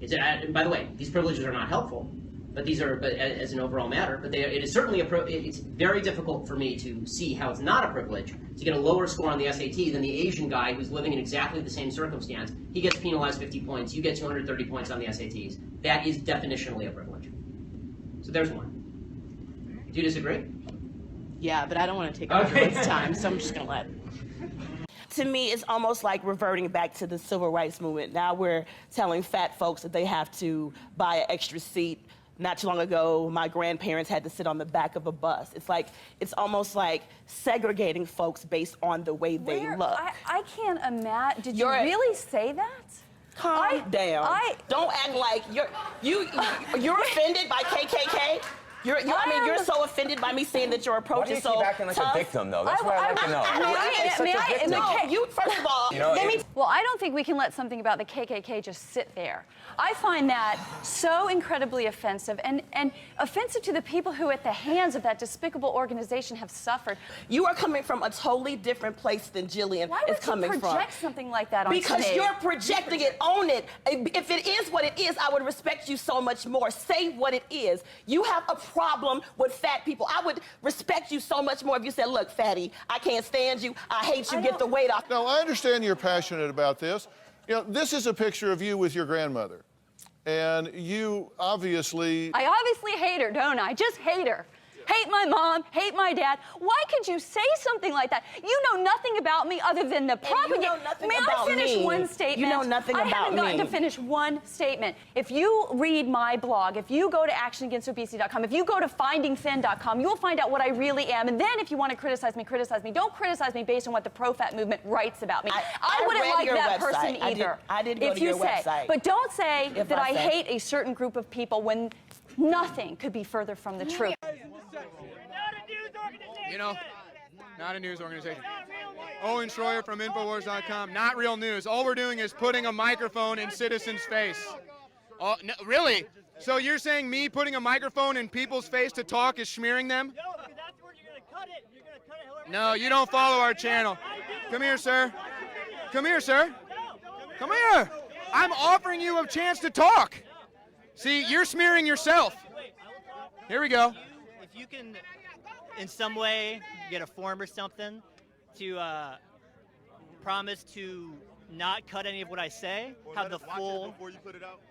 And by the way, these privileges are not helpful, but these are, as an overall matter, but it is certainly it's very difficult for me to see how it's not a privilege to get a lower score on the SAT than the Asian guy who's living in exactly the same circumstance. He gets penalized 50 points, you get 230 points on the SATs. That is definitionally a privilege. So there's one. Do you disagree? Yeah, but I don't want to take up everyone's time, so I'm just going to let. To me, it's almost like reverting back to the civil rights movement. Now we're telling fat folks that they have to buy an extra seat. Not too long ago, my grandparents had to sit on the back of a bus. It's almost like segregating folks based on the way they look. I can't imagine. Did you really say that? Calm down. Don't act like you're offended by KKK. You're so offended by me saying that your approach is so tough. Why do you keep acting like a victim, though? That's what I'd like to know. First of all, well, I don't think we can let something about the KKK just sit there. I find that so incredibly offensive and offensive to the people who, at the hands of that despicable organization, have suffered. You are coming from a totally different place than Jillian is coming from. Why would you project something like that on me? Because you're projecting it, own it. If it is what it is, I would respect you so much more. Say what it is. You have a problem with fat people. I would respect you so much more if you said, look, fatty, I can't stand you. I hate you. Get the weight off. No, I understand you're passionate about this. You know, this is a picture of you with your grandmother. And you obviously... I obviously hate her, don't I? Just hate her. Hate my mom, hate my dad. Why could you say something like that? You know nothing about me other than the propaganda. You know nothing May about I finish me. one statement? You know nothing about me. I haven't gotten to finish one statement. If you read my blog, if you go to actionagainstobesity.com, if you go to findingthin.com, you will find out what I really am. And then if you want to criticize me, criticize me. Don't criticize me based on what the pro-fat movement writes about me. I wouldn't like that person either. I did go to your website. But don't say that I hate a certain group of people when nothing could be further from the truth. You know, not a news organization. Owen Schroyer from Infowars.com. Not real news. All we're doing is putting a microphone in citizens' face. Oh, no, really? So you're saying me putting a microphone in people's face to talk is smearing them? No, because that's where you're going to cut it. You're going to cut it however. No, you don't follow our channel. Come here, sir. Come here, sir. Come here. I'm offering you a chance to talk. See, you're smearing yourself. Here we go. If you can, in some way, get a form or something to promise to not cut any of what I say, have the full... Before you put it out.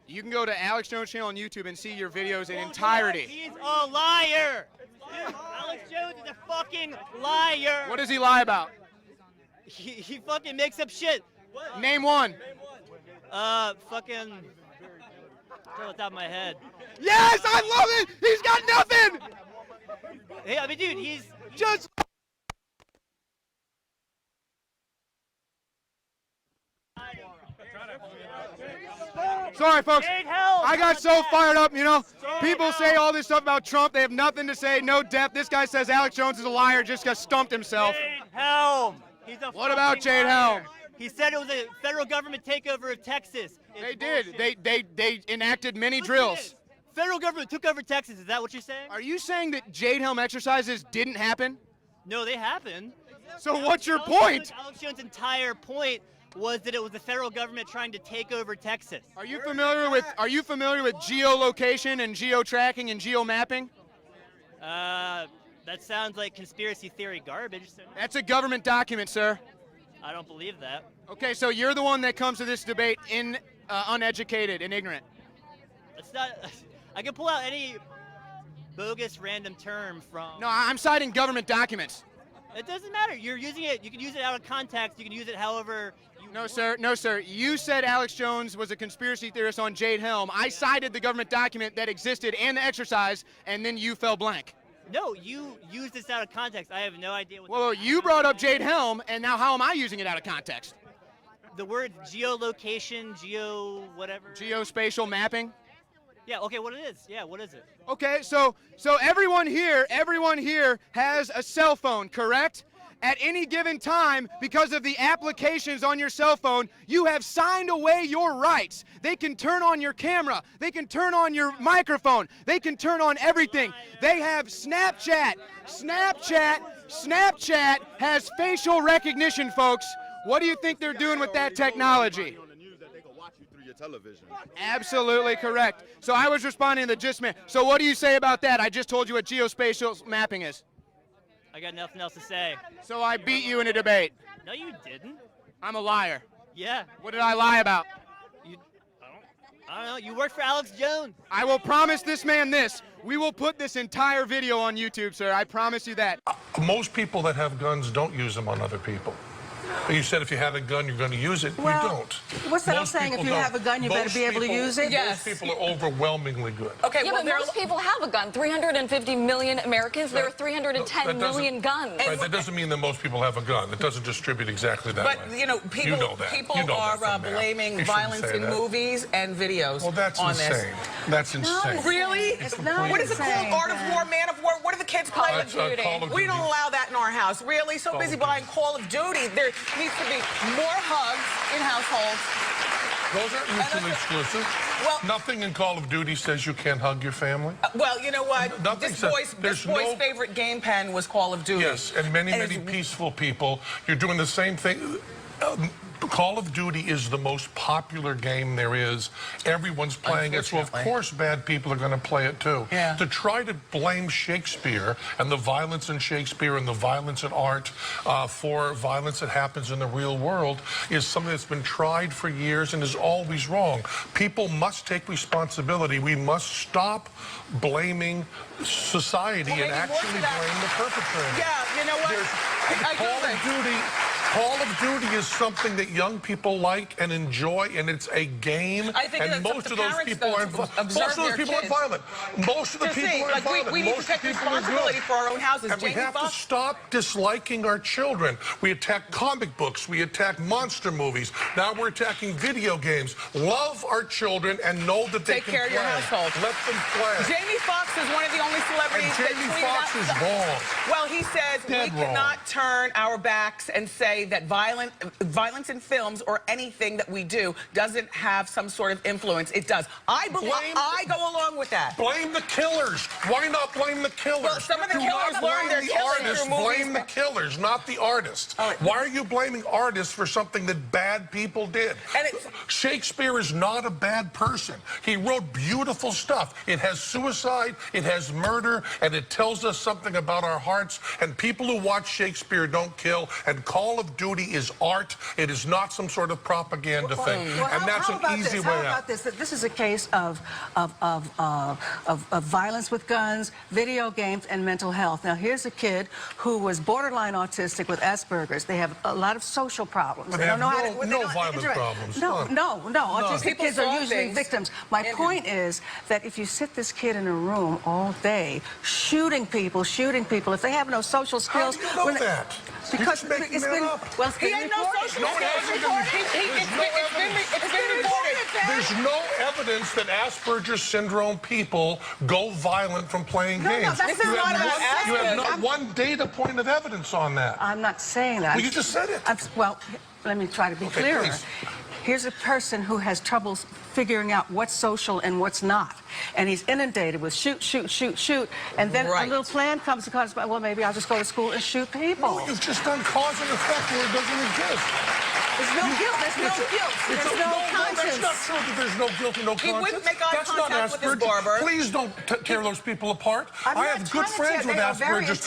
You can go to Alex Jones' channel on YouTube and see your videos in entirety. He's a liar! Alex Jones is a fucking liar! What does he lie about? He fucking makes up shit. What? Name one. Fucking... Off the top of my head. Yes, I love it! He's got nothing! Hey, I mean, dude, he's just... Sorry, folks. I got so fired up, you know. People say all this stuff about Trump. They have nothing to say, no depth. This guy says Alex Jones is a liar, just got stumped himself. Jade Helm. What about Jade Helm? He said it was a federal government takeover of Texas. They did. They enacted many drills. Federal government took over Texas. Is that what you're saying? Are you saying that Jade Helm exercises didn't happen? No, they happened. So what's your point? Alex Jones' entire point was that it was the federal government trying to take over Texas. Are you familiar with geolocation and geo-tracking and geo-mapping? That sounds like conspiracy theory garbage. So. That's a government document, sir. I don't believe that. Okay, so you're the one that comes to this debate uneducated and ignorant. It's not. I can pull out any bogus random term from... No, I'm citing government documents. It doesn't matter. You're using it. You can use it out of context. You can use it however you No, sir. No, sir. You said Alex Jones was a conspiracy theorist on Jade Helm. I cited the government document that existed and the exercise, and then you fell blank. No, you used this out of context. I have no idea what... Well, you brought up Jade Helm, and now how am I using it out of context? The word geolocation, whatever. Geospatial mapping? Yeah, okay, what it is. Yeah, what is it? Okay, so everyone here has a cell phone, correct? At any given time, because of the applications on your cell phone, you have signed away your rights. They can turn on your camera. They can turn on your microphone. They can turn on everything. They have Snapchat. Snapchat has facial recognition, folks. What do you think they're doing with that technology? Television. Absolutely correct. So I was responding to the gist man. So what do you say about that? I just told you what geospatial mapping is. I got nothing else to say. So I beat you in a debate. No, you didn't. I'm a liar. Yeah. What did I lie about? I don't know. You work for Alex Jones. I will promise this man this. We will put this entire video on YouTube, sir. I promise you that. Most people that have guns don't use them on other people. You said if you have a gun, you're going to use it. Well, you don't. What's that saying? If you have a gun, you better be able to use it? Yes. Most people are overwhelmingly good. Okay, yeah, well, but most people have a gun. 350 million Americans. There are 310 million guns. Right, that doesn't mean that most people have a gun. It doesn't distribute exactly that way. But, you know, people are blaming violence in movies and videos on this. Well, that's insane. That's insane. No, really? What is it called? Art of War, Man of War? What do the kids play? Call of Duty. We don't allow that in our house. Really? So busy buying Call of Duty. There needs to be more hugs in households. Those aren't mutually exclusive. Well, nothing in Call of Duty says you can't hug your family. Well, you know what? This boy's favorite game pen was Call of Duty. Yes, and many peaceful people. You're doing the same thing. Call of Duty is the most popular game there is. Everyone's playing it, so of course bad people are going to play it too. Yeah. To try to blame Shakespeare and the violence in Shakespeare and the violence in art for violence that happens in the real world is something that's been tried for years and is always wrong. People must take responsibility. We must stop blaming society and actually blame the perpetrator. Yeah, you know what? Call of Duty is something that young people like and enjoy, and it's a game. I think and most of those people aren't violent. Most of the people aren't violent. We need to take responsibility for our own houses. And we have to stop disliking our children. We attack comic books. We attack monster movies. Now we're attacking video games. Love our children and know that they can play. Take care of your household. Let them play. Jamie Foxx is one of the only celebrities that tweeted Jamie Foxx is wrong. Well, he says we cannot turn our backs and say that violence in films or anything that we do doesn't have some sort of influence. It does. I go along with that. Blame the killers. Why not blame the killers? Well, some of the killers learn their killing through movies. Blame the killers, not the artists. Why are you blaming artists for something that bad people did? Shakespeare is not a bad person. He wrote beautiful stuff. It has suicide, it has murder, and it tells us something about our hearts. And people who watch Shakespeare don't kill. And Call of Duty is art. It is not some sort of propaganda thing. And that's an easy way out. How about this? This is a case of violence with guns, video games, and mental health. Now, here's a kid who was borderline autistic with Asperger's. They have a lot of social problems. They have no violent problems. No. Autistic kids are usually victims. My point is that if you sit this kid in a room all day shooting people, if they have no social skills... How do you know that? Because it's been well, he had no social skills. It's been reported. There's no evidence that Asperger's syndrome people go violent from playing games. This is not about Asperger's. You have not one data point of evidence on that. I'm not saying that. Well, you just said it. Well, let me try to be clearer. Please. Here's a person who has troubles figuring out what's social and what's not. And he's inundated with shoot. And then a little plan comes across, well, maybe I'll just go to school and shoot people. No, you've just done cause and effect where it doesn't exist. There's no guilt. There's no conscience. That's not true that there's no guilt and no conscience. He wouldn't make eye That's not contact with his Asperger's. barber. Please don't tear those people apart. I have good friends with Asperger's.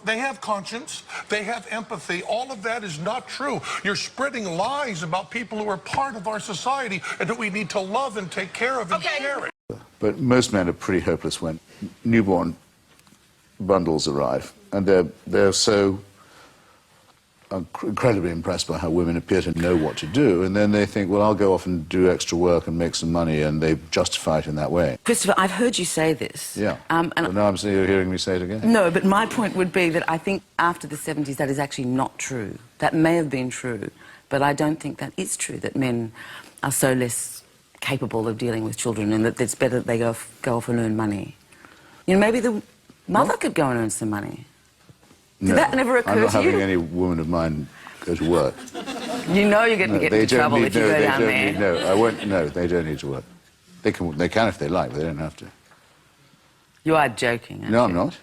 They have conscience. They have empathy. All of that is not true. You're spreading lies about people who are part of our society and that we need to love and take care of and share it. But most men are pretty hopeless when newborn bundles arrive, and they're so incredibly impressed by how women appear to know what to do, and then they think, well, I'll go off and do extra work and make some money, and they justify it in that way. Christopher, I've heard you say this. Yeah. And well, now you're hearing me say it again. No, but my point would be that I think after the 70s that is actually not true. That may have been true, but I don't think that is true, that men are so less capable of dealing with children and that it's better that they go off and earn money. You know, maybe the mother could go and earn some money. Did that never occur to you? I'm not having any woman of mine go to work. You know you're going to get into trouble if you go down there. No, I won't. No, they don't need to work. They can if they like, but they don't have to. You are joking, aren't No, you? I'm not.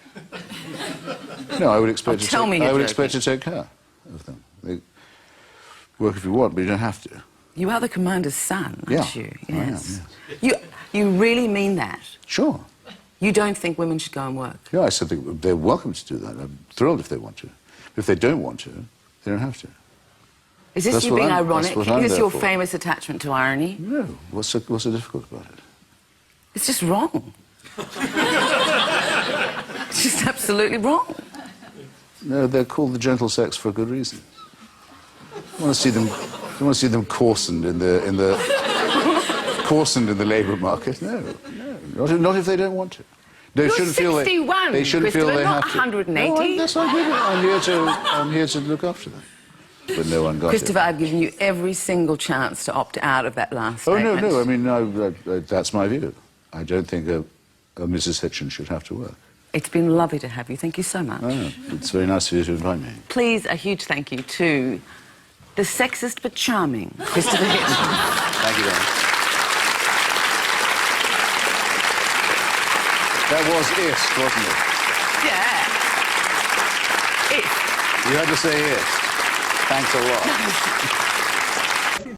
No, I would expect to tell me you're expect to take care of them. They work if you want, but you don't have to. You are the commander's son, aren't you? Yes. I am, You really mean that? Sure. You don't think women should go and work? Yeah, I said they're welcome to do that. I'm thrilled if they want to. But if they don't want to, they don't have to. Is this you being ironic? Is this your for. famous attachment to irony? No. What's so difficult about it? It's just wrong. It's just absolutely wrong. No, they're called the gentle sex for a good reason. You want to see them coarsened in the coarsened in the labour market? No, not if they don't want to. They shouldn't feel they shouldn't feel they have to. 180. No, that's not good. I'm here to look after them. But no one got Christopher, it. I've given you every single chance to opt out of that last Oh statement. no! I mean, that's my view. I don't think a Mrs. Hitchens should have to work. It's been lovely to have you. Thank you so much. Oh, it's very nice of you to invite me. Please, a huge thank you to the sexist but charming Christopher Hitchens. Thank you, Dan. That was it, wasn't it? Yeah. It. You had to say it. Thanks a lot.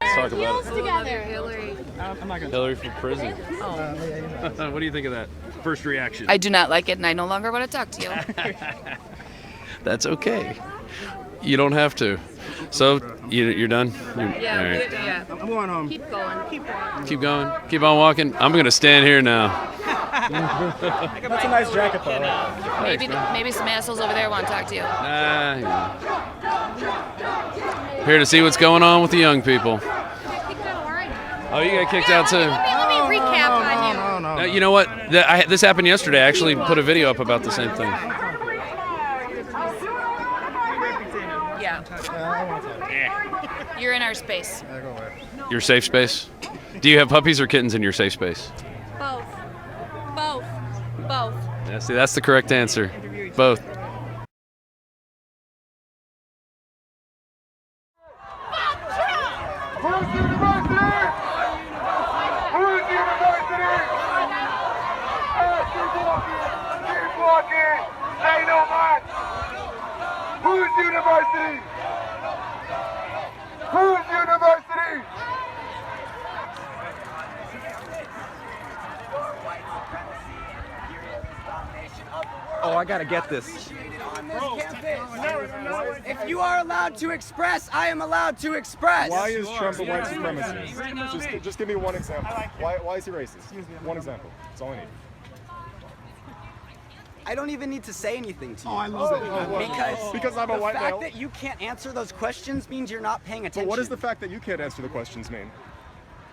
Let's talk about it. Together. Hillary for prison. What do you think of that? First reaction. I do not like it, and I no longer want to talk to you. That's okay. You don't have to. So, you're done? Yeah, all right. yeah. I'm going home. Keep going. Keep walking. Keep going. Keep on walking. I'm going to stand here now. That's a nice jacket, though. Maybe some assholes over there want to talk to you. Here to see what's going on with the young people. Oh, you got kicked out too. Let me recap on you. No, you know what? This happened yesterday. I actually put a video up about the same thing. Yeah. You're in our space. Your safe space? Do you have puppies or kittens in your safe space? Both. Both. Both. Yeah, see, that's the correct answer. Both. Whose university? Whose university? Oh, I gotta get this. If you are allowed to express, I am allowed to express. Why is Trump a white supremacist? Just give me one example. Why is he racist? One example. That's all I need. I don't even need to say anything to you. Oh, I love it. Because I'm a white male? The fact that you can't answer those questions means you're not paying attention. But what does the fact that you can't answer the questions mean?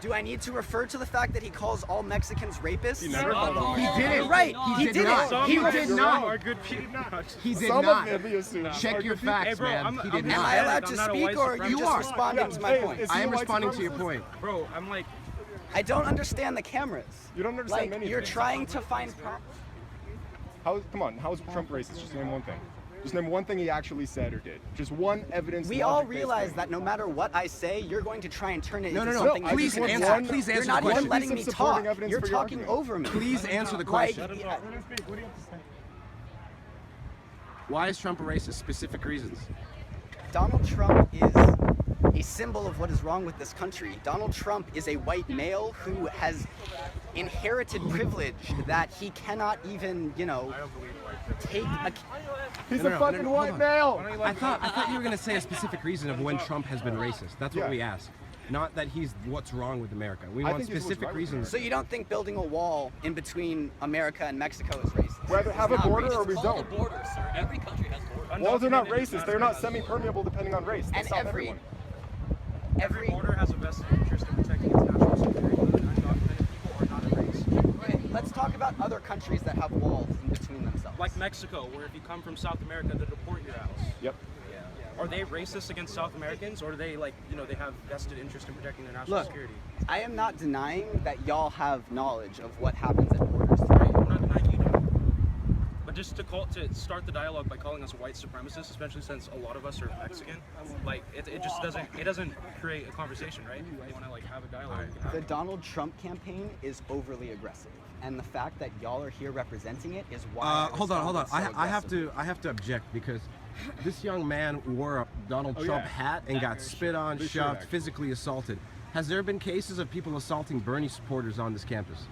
Do I need to refer to the fact that he calls all Mexicans rapists? He never called them. He did it. Right. He did it. He did not. Are good people. He did Some not. of them, he assumes, Check are your good people. facts, Hey, bro, man. He did not. Am I allowed to speak, or are you just responding to my point? I am responding to your point. Bro, I'm like... I don't understand the cameras. You don't understand like, many you're things. trying to find... Come on, how is Trump racist? Just name one thing. Just name one thing he actually said or did. Just one evidence. We all realize that no matter what I say, you're going to try and turn it into no. something. Please you can answer. answer. Please answer You're the not question. even letting me talk. You're talking over me. Please answer the question. Why is Trump a racist? Specific reasons. Donald Trump is a symbol of what is wrong with this country. Donald Trump is a white male who has inherited privilege that he cannot even, take a... He's a fucking white male! I thought you were going to say a specific reason of when Trump has been racist. That's what we asked. Not that he's what's wrong with America. We want specific reasons. So you don't think building a wall in between America and Mexico is racist? We either have a border or we don't. Borders, sir. Every country has borders. Walls are not racist. They're not semi-permeable depending on race. They stop everyone. Every border has a vested interest in protecting its national security. Undocumented people are not a race. Right. Let's talk about other countries that have walls in between themselves. Like Mexico, where if you come from South America, they deport your house. Yep. Are they racist against South Americans, or do they, like, you know, they have vested interest in protecting their national security? I am not denying that y'all have knowledge of what happens at borders. Right, I'm not denying you don't. But just to start the dialogue by calling us white supremacists, especially since a lot of us are Mexican, like, it just doesn't create a conversation, right? You want to, like, have a dialogue. The Donald Trump campaign is overly aggressive. And the fact that y'all are here representing it is why. Hold on. I have to object, because this young man wore a Donald Trump hat and got spit on, shoved, physically assaulted. Has there been cases of people assaulting Bernie supporters on this campus?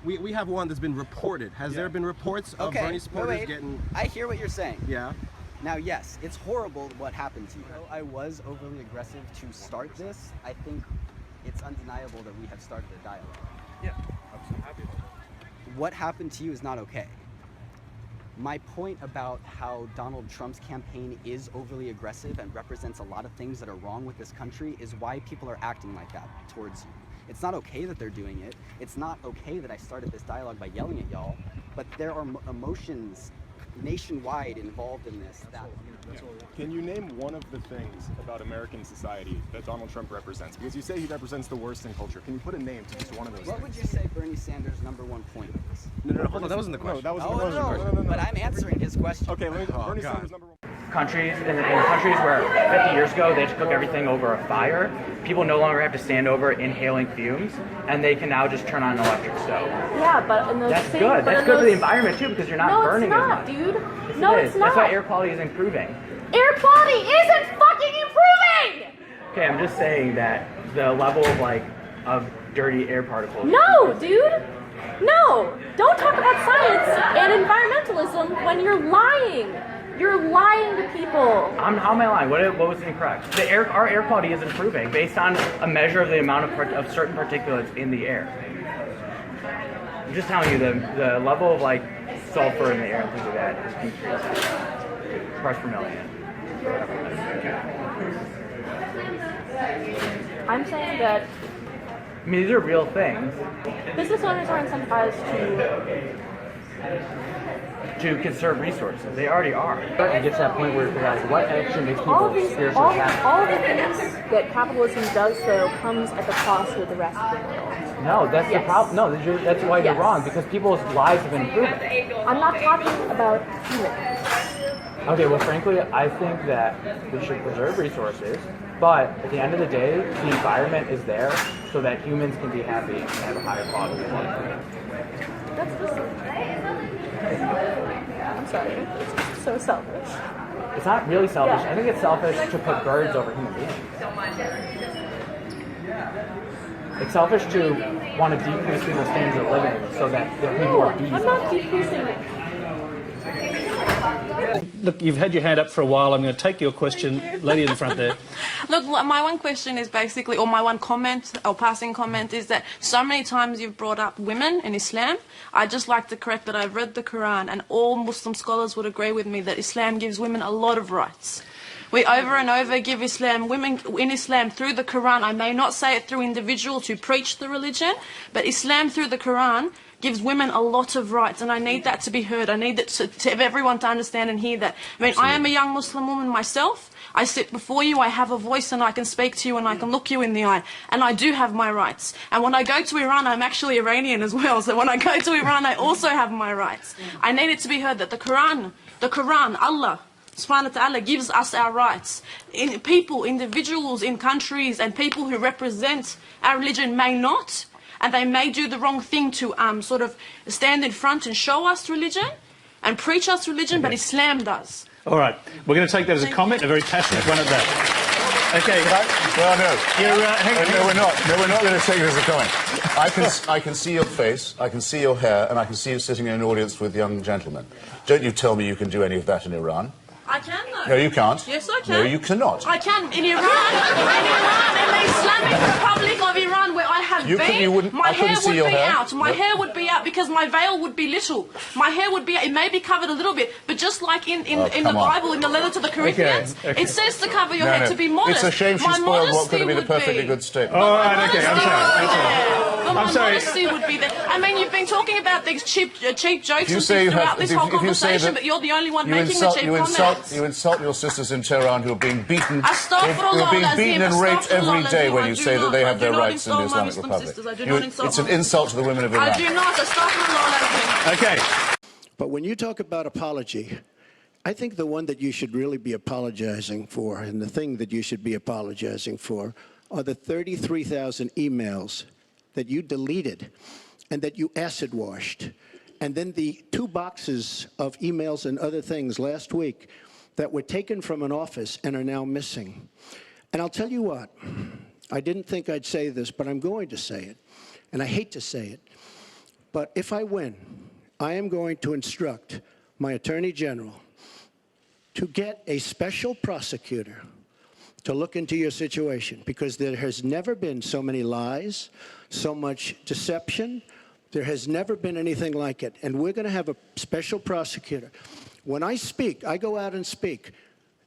We have one that's been reported. Has there been reports of Bernie supporters getting... I hear what you're saying. Yeah. Now, yes, it's horrible what happened to you. Though I was overly aggressive to start this, I think it's undeniable that we have started a dialogue. Yeah, I'm happy about it. What happened to you is not okay. My point about how Donald Trump's campaign is overly aggressive and represents a lot of things that are wrong with this country is why people are acting like that towards you. It's not okay that they're doing it. It's not okay that I started this dialogue by yelling at y'all, but there are emotions nationwide involved in this. Can you name one of the things about American society that Donald Trump represents? Because you say he represents the worst in culture. Can you put a name to just one of those What things? would you say Bernie Sanders' #1 point is? No, hold on, that wasn't the question. No, that wasn't the question. No, but I'm answering his question. Okay, Bernie Sanders' #1. Countries, in countries where 50 years ago they just cook everything over a fire, people no longer have to stand over inhaling fumes, and they can now just turn on an electric stove. Yeah, but in those That's good. That's good for the environment too, because you're not burning as much. Dude. Yes, No, it it's is. not. That's why air quality is improving. Air quality isn't fucking improving! Okay, I'm just saying that the level of dirty air particles. No, dude. No. Don't talk about science and environmentalism when you're lying. You're lying to people. How am I lying? What was incorrect? Our air quality is improving based on a measure of the amount of certain particulates in the air. I'm just telling you the level of sulfur in the air and things like that is decreasing. Parts per million. I'm saying that I mean, these are real things. business owners are incentivized to conserve resources. They already are. It gets to that point where what action makes people all spiritually happy? all the things that capitalism does, though, comes at the cost of the rest of the world. No, that's the problem. No, that's why you're wrong, because people's lives have been improving. I'm not talking about humans. Okay, well, frankly, I think that we should preserve resources, but at the end of the day, the environment is there so that humans can be happy and have a higher quality of life. That's just... I'm sorry. It's just so selfish. It's not really selfish. I think it's selfish to put birds over human beings. It's selfish to want to decrease people's standards of living so that there are more bees. I'm not decreasing it. Look, you've had your hand up for a while. I'm going to take your question. Lady in the front there. Look, my one question is basically, or my one comment, or passing comment, is that so many times you've brought up women in Islam. I'd just like to correct that I've read the Quran, and all Muslim scholars would agree with me that Islam gives women a lot of rights. We over and over give women in Islam through the Quran. I may not say it through individuals who preach the religion, but Islam through the Quran gives women a lot of rights, and I need that to be heard. I need that to everyone to understand and hear that. I mean, I am a young Muslim woman myself. I sit before you, I have a voice, and I can speak to you, and I can look you in the eye, and I do have my rights. And when I go to Iran, I'm actually Iranian as well, so when I go to Iran, I also have my rights. I need it to be heard that the Quran, Allah Subhanahu wa ta'ala gives us our rights. People, individuals in countries, and people who represent our religion may not, and they may do the wrong thing to sort of stand in front and show us religion and preach us religion, but Islam does. All right, we're going to take that as a comment, a very passionate one at that. Okay. Well, no, we're not. No, we're not going to take it as a comment. I can see your face, I can see your hair, and I can see you sitting in an audience with young gentlemen. Don't you tell me you can do any of that in Iran. I can, though. No, you can't. Yes, I can. No, you cannot. I can. In Iran, in the Islamic Republic of Iran, where I have been, my hair would be out. My hair would be out because my veil would be little. My hair would be, it may be covered a little bit, but just like in the Bible, in the letter to the Corinthians, it says to cover your head, to be modest. It's a shame she spoiled what could have been a perfectly good statement. All right, okay, I'm sorry. Modesty would be there. I mean, you've been talking about these cheap jokes and things throughout this whole conversation, but you're the only one making the cheap comments. You insult your sisters in Tehran who are being beaten. Astaghfirullah, Who are being beaten and raped every day when you I say do that they not. have their I do not rights in the insult my Islamic Muslim Republic. sisters. I do not insult It's an my insult to the women of Iran. I do not. Astaghfirullah. Okay. But when you talk about apology, I think the one that you should really be apologizing for, and the thing that you should be apologizing for, are the 33,000 emails that you deleted and that you acid washed. And then the 2 boxes of emails and other things last week that were taken from an office and are now missing. And I'll tell you what, I didn't think I'd say this, but I'm going to say it. And I hate to say it. But if I win, I am going to instruct my Attorney General to get a special prosecutor to look into your situation, because there has never been so many lies, so much deception. There has never been anything like it. And we're going to have a special prosecutor. When I speak, I go out and speak.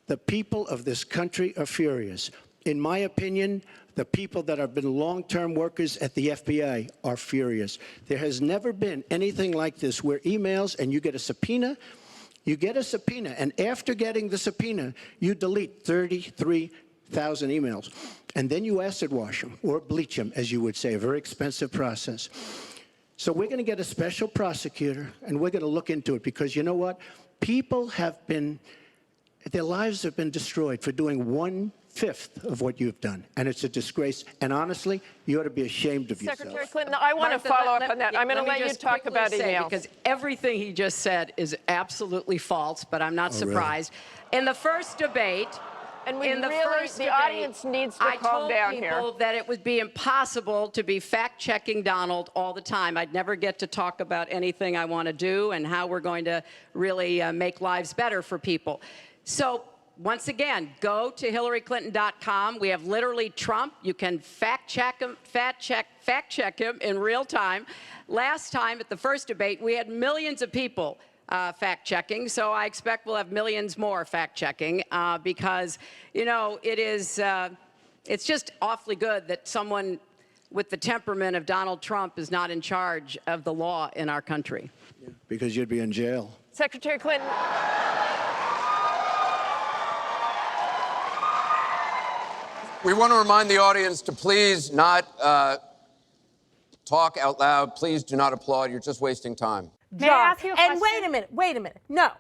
The people of this country are furious. In my opinion, the people that have been long-term workers at the FBI are furious. There has never been anything like this where emails and you get a subpoena, and after getting the subpoena, you delete 33,000 emails. And then you acid wash them, or bleach them, as you would say, a very expensive process. So we're going to get a special prosecutor, and we're going to look into it, because you know what? People have been, their lives have been destroyed for doing 1/5 of what you've done, and it's a disgrace. And honestly, you ought to be ashamed of yourself. Secretary Clinton, I want to follow up on that. I'm going to let you talk about email. Because everything he just said is absolutely false, but I'm not surprised. Really? In the first debate, the audience needs to calm down here. I told people that it would be impossible to be fact-checking Donald all the time. I'd never get to talk about anything I want to do and how we're going to really make lives better for people. So once again, go to HillaryClinton.com. We have literally Trump. You can fact-check him in real time. Last time at the first debate, we had millions of people fact-checking, so I expect we'll have millions more fact-checking because, you know, it's just awfully good that someone with the temperament of Donald Trump is not in charge of the law in our country. Yeah, because you'd be in jail. Secretary Clinton. We want to remind the audience to please not talk out loud. Please do not applaud. You're just wasting time. May I ask you a question? And wait a minute. No,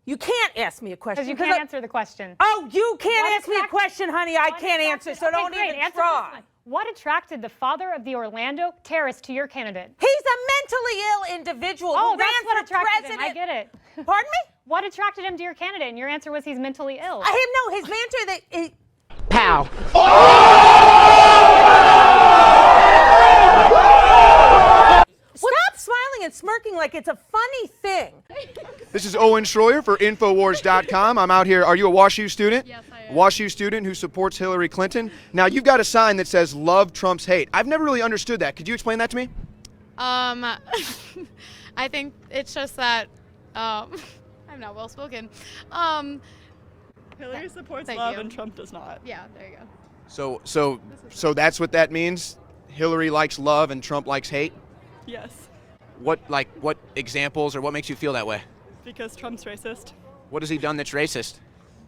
you can't ask me a question. Because you can't answer the question. Oh, you can't ask me a question, honey. I can't answer, so don't even try. What attracted the father of the Orlando terrorist to your candidate? He's a mentally ill individual who ran for president. I get it. Pardon me? What attracted him to your candidate? And your answer was he's mentally ill. His answer that... Pow. Stop smiling and smirking like it's a funny thing. This is Owen Schroyer for Infowars.com. I'm out here. Are you a WashU student? Yes, I am. WashU student who supports Hillary Clinton. Now, you've got a sign that says, "Love Trump's hate." I've never really understood that. Could you explain that to me? I think it's just that, I'm not well spoken. Hillary supports love and Trump does not. Yeah, there you go. So that's what that means? Hillary likes love and Trump likes hate? Yes. What examples, or what makes you feel that way? Because Trump's racist. What has he done that's racist?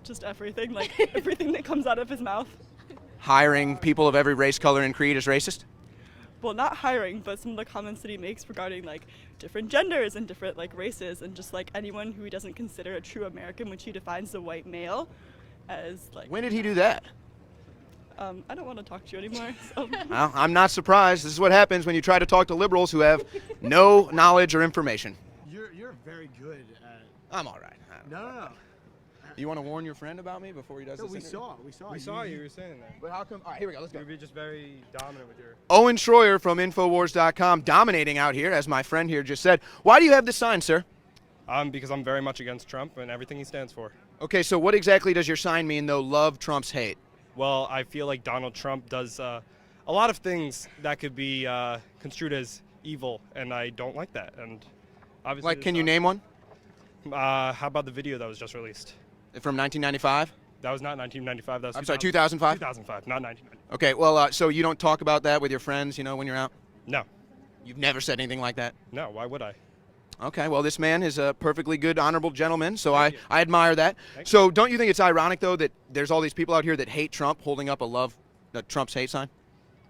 Just everything, like everything that comes out of his mouth. Hiring people of every race, color, and creed is racist? Well, not hiring, but some of the comments that he makes regarding like different genders and different like races, and just like anyone who he doesn't consider a true American, which he defines the white male as like. When did he do that? I don't want to talk to you anymore. So. Well, I'm not surprised. This is what happens when you try to talk to liberals who have no knowledge or information. You're very good at... I'm all right. No. You want to warn your friend about me before he does this? We saw you were saying that. But how come? All right, here we go. Let's go. You're just very dominant with your... Owen Schroyer from Infowars.com, dominating out here, as my friend here just said. Why do you have this sign, sir? Because I'm very much against Trump and everything he stands for. Okay, so what exactly does your sign mean, though? Love trumps hate. Well, I feel like Donald Trump does a lot of things that could be construed as evil, and I don't like that. And obviously, Like, can you name one? How about the video that was just released? From 1995? That was not 1995. That was I'm sorry, 2005? 2005, not 1995. Okay, well, so you don't talk about that with your friends, when you're out? No. You've never said anything like that? No, why would I? Okay, well, this man is a perfectly good, honorable gentleman, so I admire that. So don't you think it's ironic, though, that there's all these people out here that hate Trump holding up a Trump's hate sign?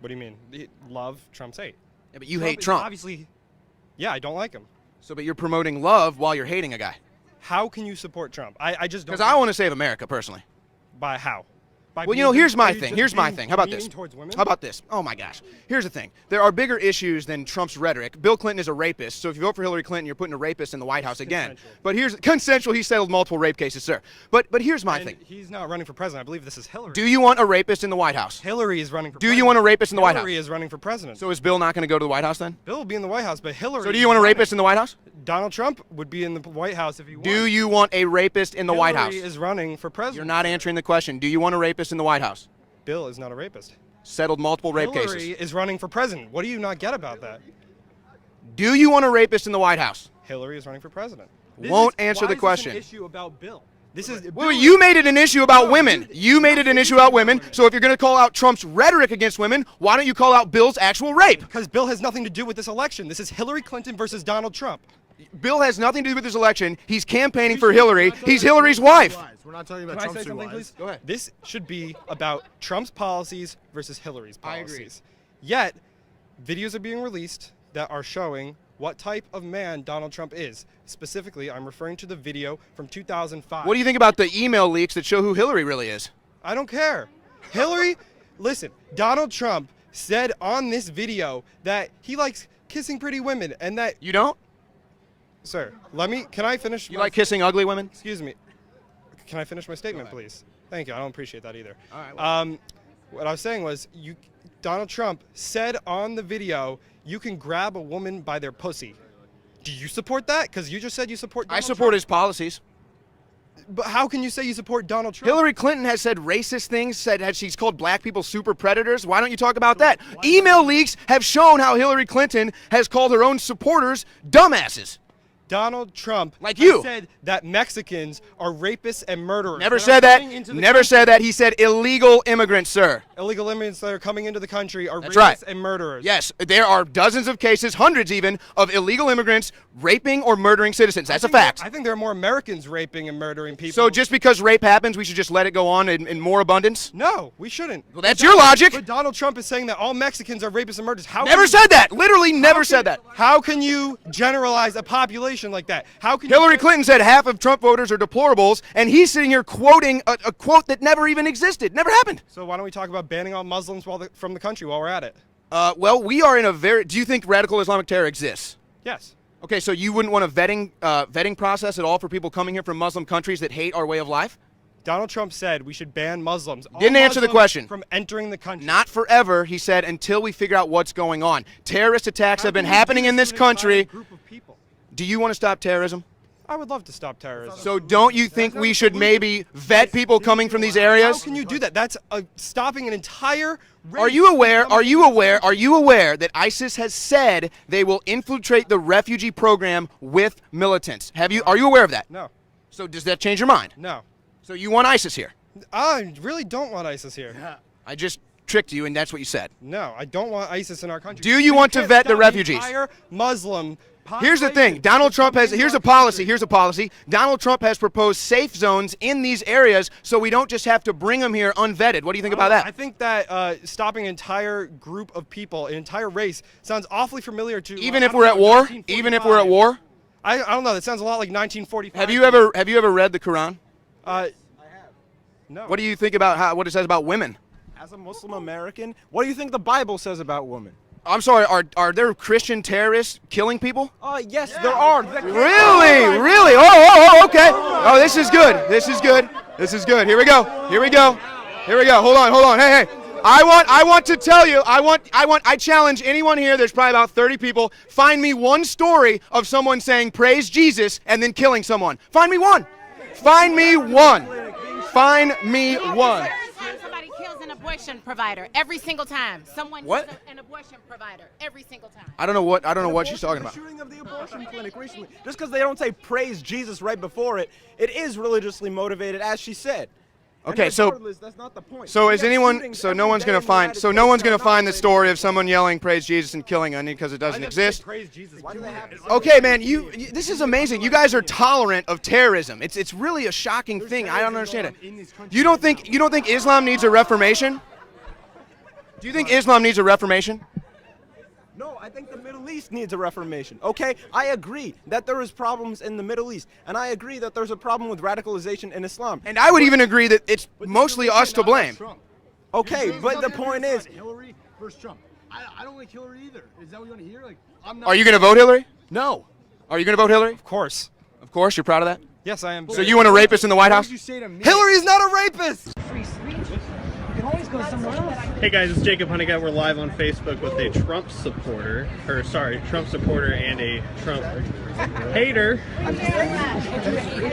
What do you mean? Love Trump's hate. Yeah, but you hate Trump. Obviously, yeah, I don't like him. So, but you're promoting love while you're hating a guy. How can you support Trump? I just don't. Because I want to save America, personally. By how? By Well, here's my thing. How about this? Women? How about this? Oh, my gosh. Here's the thing. There are bigger issues than Trump's rhetoric. Bill Clinton is a rapist, so if you vote for Hillary Clinton, you're putting a rapist in the White House again. But here's consensual. He settled multiple rape cases, sir. But here's my thing. He's not running for president. I believe this is Hillary. Do you want a rapist in the White House? Hillary is running for Do president. you want a rapist in the White House? Hillary is running for president. So is Bill not going to go to the White House then? Bill will be in the White House, but Hillary... So do you want a rapist in the White House? Donald Trump would be in the White House if he won. Do you want a rapist in the White House? Hillary is running for president. You're not answering the question. Do you want a rapist in the White House? Bill is not a rapist. Settled multiple rape cases. Hillary is running for president. What do you not get about that? Do you want a rapist in the White House? Hillary is running for president. Won't answer the question. Why is this an issue about Bill? This is... Well, you made it an issue about women. You made it an issue about women. So if you're going to call out Trump's rhetoric against women, why don't you call out Bill's actual rape? Because Bill has nothing to do with this election. This is Hillary Clinton versus Donald Trump. Bill has nothing to do with this election. He's campaigning for Hillary. He's Hillary's wife. We're not talking about Can I Trump's say something, wives. please? Go ahead. This should be about Trump's policies versus Hillary's policies. I agree. Yet, videos are being released that are showing what type of man Donald Trump is. Specifically, I'm referring to the video from 2005. What do you think about the email leaks that show who Hillary really is? I don't care. Hillary, listen, Donald Trump said on this video that he likes kissing pretty women and that... You don't? Sir, can I finish? You like kissing ugly women? Excuse me. Can I finish my statement, please? Thank you. I don't appreciate that either. All right, well. What I was saying was, Donald Trump said on the video, you can grab a woman by their pussy. Do you support that? Because you just said you support Donald Trump. I support his policies. But how can you say you support Donald Trump? Hillary Clinton has said racist things, said she's called black people super predators. Why don't you talk about that? Email leaks have shown how Hillary Clinton has called her own supporters dumbasses. Donald Trump said that Mexicans are rapists and murderers. Never said that. Never said that. He said illegal immigrants, sir. Illegal immigrants that are coming into the country are That's rapists right. and murderers. Yes, there are dozens of cases, hundreds even, of illegal immigrants raping or murdering citizens. That's a fact. I think there are more Americans raping and murdering people. So just because rape happens, we should just let it go on in more abundance? No, we shouldn't. Well, that's your logic. But Donald Trump is saying that all Mexicans are rapists and murderers. Never said that. Literally never said that. How can you generalize a population like that? How can Hillary Clinton said half of Trump voters are deplorables, and he's sitting here quoting a quote that never even existed. Never happened. So why don't we talk about banning all Muslims from the country while we're at it? Well, we are in a very... Do you think radical Islamic terror exists? Yes. Okay, so you wouldn't want a vetting process at all for people coming here from Muslim countries that hate our way of life? Donald Trump said we should ban Muslims. Didn't answer the question. From entering the country. Not forever, he said, until we figure out what's going on. Terrorist attacks have been happening in this country. Do you want to stop terrorism? I would love to stop terrorism. So don't you think we should maybe vet people coming from these areas? How can you do that? That's stopping an entire race. Are you aware that ISIS has said they will infiltrate the refugee program with militants? Are you aware of that? No. So does that change your mind? No. So you want ISIS here? I really don't want ISIS here. Yeah. I just tricked you, and that's what you said. No, I don't want ISIS in our country. Do you want to vet the refugees? Entire Muslim. Here's the thing. Donald Trump has, here's a policy. Donald Trump has proposed safe zones in these areas so we don't just have to bring them here unvetted. What do you think about that? I think that stopping an entire group of people, an entire race, sounds awfully familiar to... Even if we're at war? Even if we're at war? I don't know. That sounds a lot like 1945. Have you ever read the Quran? I have. No. What do you think about what it says about women? As a Muslim American, what do you think the Bible says about women? I'm sorry, are there Christian terrorists killing people? Yes, there are. Really? Oh, okay. Oh, this is good. Here we go. Hold on. Hey. I want to tell you, I challenge anyone here, there's probably about 30 people, find me one story of someone saying praise Jesus and then killing someone. Find me one. Find me one. Find me one. Somebody kills an abortion provider every single time. Someone What? kills an abortion provider every single time. I don't know what she's talking about. Shooting of the abortion clinic recently. Just because they don't say praise Jesus right before it, it is religiously motivated, as she said. Okay, And so regardless, that's not the point. so We is have anyone? shootings So every no one's day gonna in the find. United So no States one's that gonna are find the not story of someone yelling praise Jesus and killing any because it doesn't exist. Praise Jesus. Why do they have Okay, man, this is amazing. You guys are tolerant of terrorism. It's really a shocking thing. I don't understand it. You don't think Islam needs a reformation? Do you think Islam needs a reformation? No, I think the Middle East needs a reformation. Okay, I agree that there is problems in the Middle East, and I agree that there's a problem with radicalization in Islam. And I would even agree that it's mostly us to blame. Okay, but the point is, Hillary versus Trump. I don't like Hillary either. Is that what you want to hear? Like, I'm not. Are you going to vote Hillary? No. Are you going to vote Hillary? Of course. Of course, you're proud of that? Yes, I am. So you want a rapist in the White House? Hillary is not a rapist. Hey guys, it's Jacob Honeycutt. We're live on Facebook with a Trump supporter, and a Trump hater. You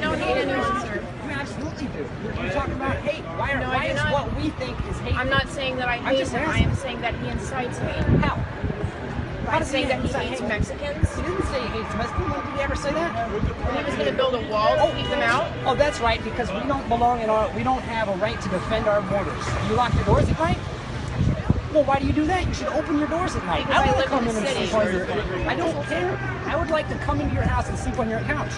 don't need anyone, sir. You absolutely do. You're talking about hate. Why is what we think is hate? I'm not saying that I hate him. I am saying that he incites hate. How? By saying that he hates Mexicans. He didn't say he hates Mexicans. Did he ever say that? He was going to build a wall to keep them out. Oh, that's right, because we don't belong in we don't have a right to defend our borders. You lock your doors at night? Well, why do you do that? You should open your doors at night. Because I wanna live come in the and city. sleep on your, I don't care. I would like to come into your house and sleep on your couch.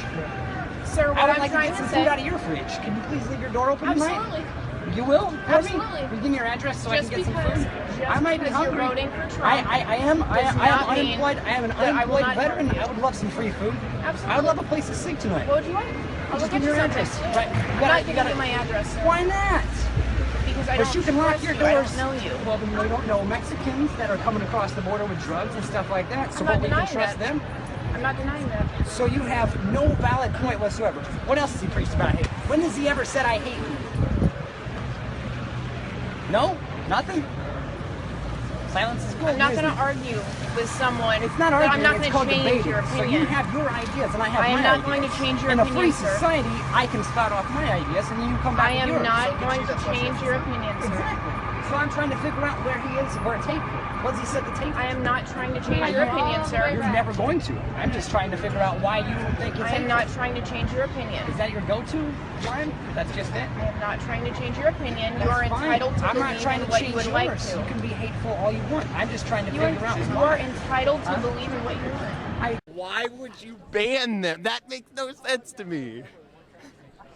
Sir, what I would I'm like to trying get to some say... food out of your fridge. Can you please leave your door open Absolutely. tonight? You will? Absolutely. Will you give me your address so Just I can get because- some food? just I might be because you're hungry. voting for Trump I am does not mean unemployed. I am an that I will unemployed not veteran. help you. I would love some free food. Absolutely. I would love a place to sleep tonight. What would you like? I'll Just look give me at your something. address. Right. I'm not giving you my address, sir. Why not? Because I But don't you can lock trust your you. I doors. don't know you. Well, then we don't know Mexicans that are coming across the border with drugs and stuff like that. So I'm not we can denying trust that. them. I'm not denying that. So you have no valid point whatsoever. What else has he preached about hate? When has he ever said I hate you? No? Nothing? Silence is good. I'm not going to argue with someone. It's not that arguing. I'm not It's going to called change debating. your So opinion. you have your ideas and I have I am my not ideas. going to change your In opinion, a free sir. society, I can spout off my ideas and then you come back I with am yours. not So going it's to just- change your opinion, sir. Exactly. So I'm trying to figure out where he is, where it's hateful. What does he say the tape? I am not trying to change your opinion, sir. You're never going to. I'm just trying to figure out why you think it's I am hateful. not trying to change your opinion. Is that your go-to, Warren? That's just it? I am not trying to change your opinion. You That's are fine. entitled to I'm not believe trying in to what change you would yours. like to. You can be hateful all you want. I'm just trying to You figure out are entitled to believe in what you want. Why would you ban them? That makes no sense to me.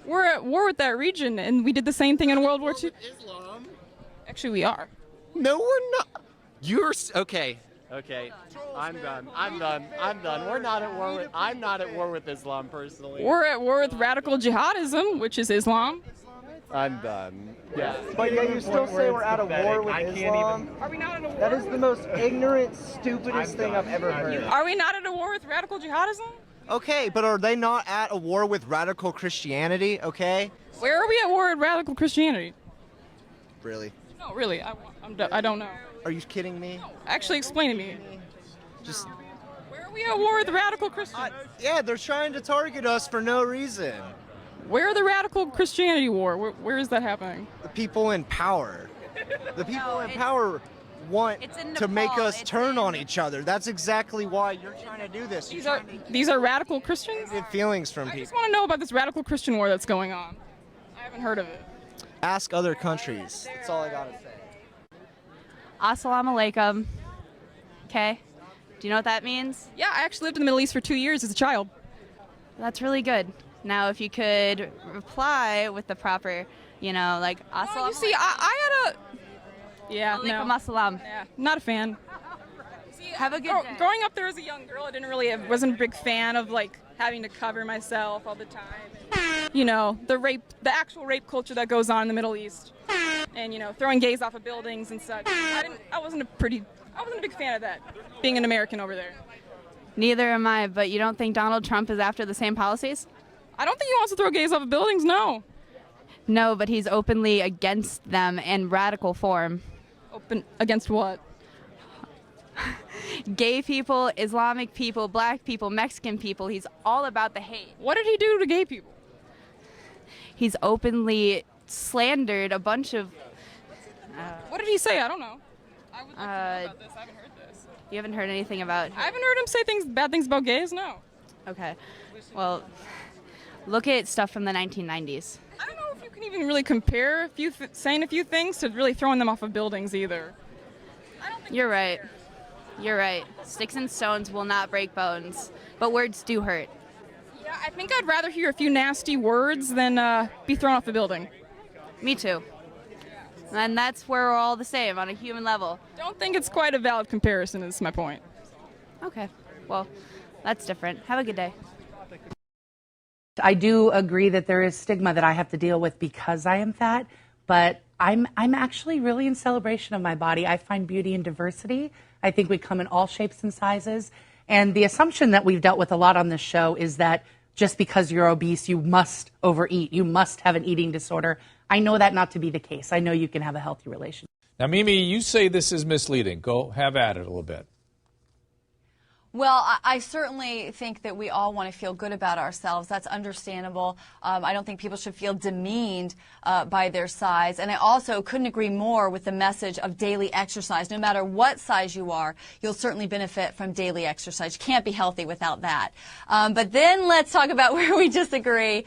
We're at war with that region, and we did the same thing in World War II. Islam. Actually, we are. No, we're not. You're okay. Okay. I'm done. We're not at war with. I'm not at war with Islam personally. We're at war with radical jihadism, which is Islam. I'm done. Yeah. But yet you still say we're at a war with Islam? Are we not at a war? That is the most ignorant, stupidest thing I've ever heard. Are we not at a war with radical jihadism? Okay, but are they not at a war with radical Christianity, okay? Where are we at war with radical Christianity? Really? No, really, I don't know. Are you kidding me? Actually, explain to me. Just... Where are we at war with radical Christians? Yeah, they're trying to target us for no reason. Where are the radical Christianity war? Where is that happening? The people in power. The people in power want to make us turn on each other. That's exactly why you're trying to do this. These are radical Christians? Get feelings from I just people. want to know about this radical Christian war that's going on. I haven't heard of it. Ask other countries. That's all I gotta say. Assalamu alaikum. Okay. Do you know what that means? Yeah, I actually lived in the Middle East for 2 years as a child. That's really good. Now, if you could reply with the proper, like assalamu. You see, I had a... Yeah, no. Alaikum assalam. Yeah, not a fan. Have a good day. Growing up there as a young girl, wasn't a big fan of having to cover myself all the time. The actual rape culture that goes on in the Middle East, and throwing gays off of buildings and such. I wasn't a big fan of that. Being an American over there. Neither am I, but you don't think Donald Trump is after the same policies? I don't think he wants to throw gays off of buildings. No. No, but he's openly against them in radical form. Open against what? Gay people, Islamic people, black people, Mexican people. He's all about the hate. What did he do to gay people? He's openly slandered a bunch of... what did he say? I don't know. I would like to know about this. I haven't heard this. You haven't heard anything about... I haven't heard him say bad things about gays, no. Okay. Well, look at stuff from the 1990s. I don't know if you can even really compare saying a few things to really throwing them off of buildings either. You're right. You're right. Sticks and stones will not break bones, but words do hurt. Yeah, I think I'd rather hear a few nasty words than be thrown off a building. Me too. And that's where we're all the same on a human level. Don't think it's quite a valid comparison is my point. Okay. Well, that's different. Have a good day. I do agree that there is stigma that I have to deal with because I am fat, but I'm actually really in celebration of my body. I find beauty in diversity. I think we come in all shapes and sizes. And the assumption that we've dealt with a lot on this show is that just because you're obese, you must overeat. You must have an eating disorder. I know that not to be the case. I know you can have a healthy relationship. Now, Mimi, you say this is misleading. Go have at it a little bit. Well, I certainly think that we all want to feel good about ourselves. That's understandable. I don't think people should feel demeaned by their size. And I also couldn't agree more with the message of daily exercise. No matter what size you are, you'll certainly benefit from daily exercise. You can't be healthy without that. But then let's talk about where we disagree.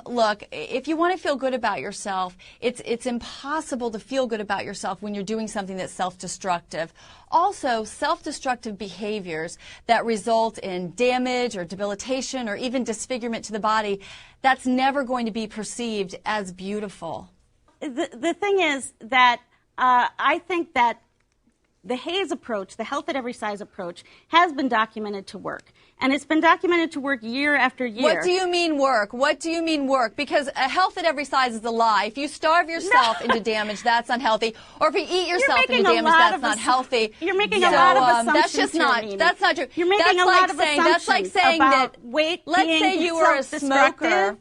Look, if you want to feel good about yourself, it's impossible to feel good about yourself when you're doing something that's self-destructive. Also, self-destructive behaviors that result in damage or debilitation or even disfigurement to the body, that's never going to be perceived as beautiful. The thing is that I think that the Hayes approach, the health at every size approach, has been documented to work. And it's been documented to work year after year. What do you mean work? What do you mean work? Because a health at every size is a lie. If you starve yourself into damage, that's unhealthy. Or if you eat yourself into damage, that's not healthy. You're making a lot of assumptions. That's just not. Here, that's not true. You're making that's a lot of assumptions. That's like saying that. Weight let's being say you were a smoker.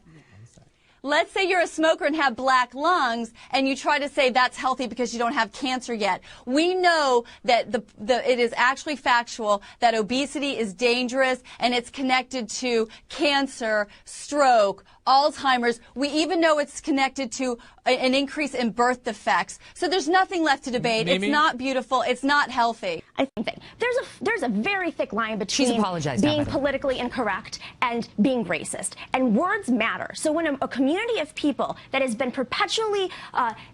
Let's say you're a smoker and have black lungs, and you try to say that's healthy because you don't have cancer yet. We know that it is actually factual that obesity is dangerous, and it's connected to cancer, stroke, Alzheimer's. We even know it's connected to an increase in birth defects. So there's nothing left to debate. Mimi? It's not beautiful. It's not healthy. I think there's a very thick line between being politically incorrect and being racist. And words matter. So when a community of people that has been perpetually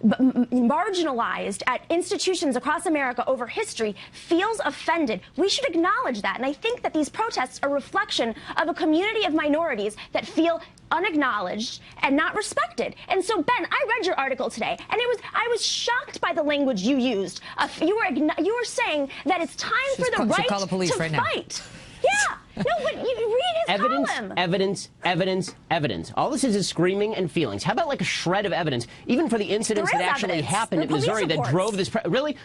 marginalized at institutions across America over history feels offended, we should acknowledge that. And I think that these protests are a reflection of a community of minorities that feel unacknowledged and not respected. And so, Ben, I read your article today, and I was shocked by the language you used. You were saying that it's time for the right to fight. Yeah. No, but you read his column. Evidence. All this is screaming and feelings. How about like a shred of evidence, even for the incidents that actually happened at Missouri that drove this? Really?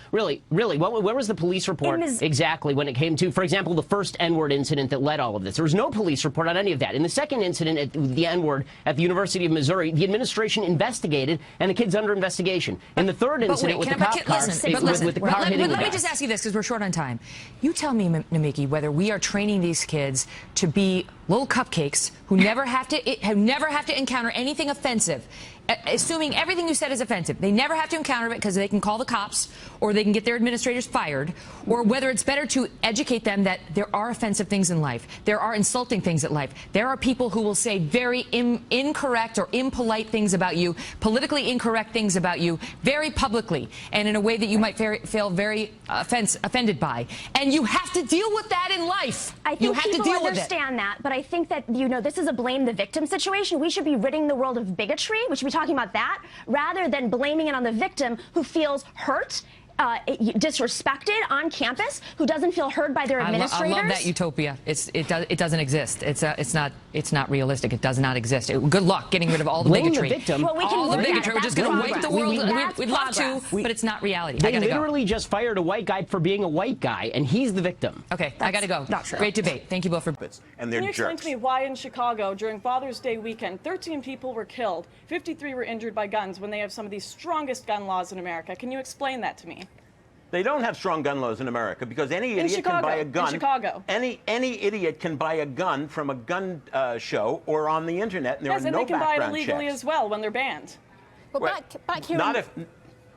Where was the police report exactly when it came to, for example, the first N-word incident that led all of this? There was no police report on any of that. In the second incident at the N-word at the University of Missouri, the administration investigated, and the kid's under investigation. In the third incident with the cop car, with the car hitting the guy. Let me just ask you this, because we're short on time. You tell me, Namiki, whether we are training these kids to be little cupcakes who never have to encounter anything offensive. Assuming everything you said is offensive, they never have to encounter it because they can call the cops or they can get their administrators fired, or whether it's better to educate them that there are offensive things in life, there are insulting things in life, there are people who will say very incorrect or impolite things about you, politically incorrect things about you, very publicly and in a way that you might feel very offended by, and you have to deal with that in life. I think people understand that, but I think that, this is a blame the victim situation. We should be ridding the world of bigotry. We should be talking about that rather than blaming it on the victim who feels hurt, disrespected on campus, who doesn't feel heard by their administrators. I love that utopia. It doesn't exist. It's not realistic. It does not exist. Good luck getting rid of all the bigotry. The victim. Well, we can all the look bigotry. at it. We're just going to wipe the world. We'd love to, but it's not reality. They literally just fired a white guy for being a white guy, and he's the victim. Okay, I got to go. Not true. Great debate. Thank you both for. And they're jerks. Can you explain to me why in Chicago during Father's Day weekend 13 people were killed, 53 were injured by guns when they have some of the strongest gun laws in America? Can you explain that to me? They don't have strong gun laws in America because any idiot can buy a gun. In Chicago. Any idiot can buy a gun from a gun show or on the internet, and there Yes, are and no they can buy it background illegally checks. as well when they're banned. But back here Not in, if.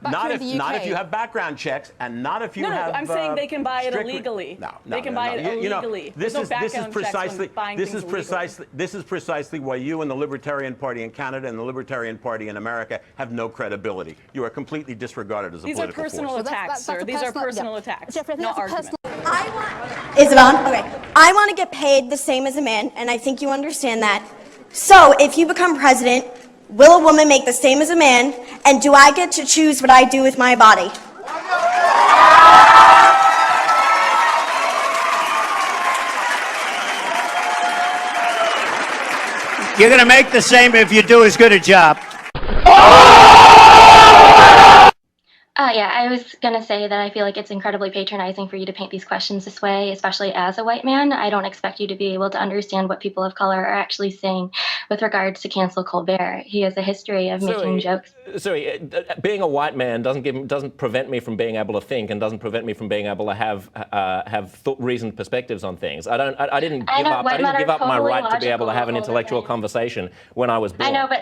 back Not here if, in the UK. not if you have background checks, and not if you No, have. I'm saying they can buy it strict- illegally. No, They can buy it illegally. This There's no is background checks precisely when buying this things is precisely this is precisely why you and the Libertarian Party in Canada and the Libertarian Party in America have no credibility. You are completely disregarded as a These are political personal force. attacks, sir. These are personal attacks, Jeffrey, I think not that's a arguments. Is it on? Okay. I want to get paid the same as a man, and I think you understand that. So, if you become president, will a woman make the same as a man, and do I get to choose what I do with my body? You're going to make the same if you do as good a job. Yeah, I was going to say that I feel like it's incredibly patronizing for you to paint these questions this way, especially as a white man. I don't expect you to be able to understand what people of color are actually saying with regards to cancel Colbert. He has a history of making jokes. Sorry, being a white man doesn't prevent me from being able to think and doesn't prevent me from being able to have reasoned perspectives on things. I didn't give up my right to be able to have an intellectual conversation when I was born. I know, but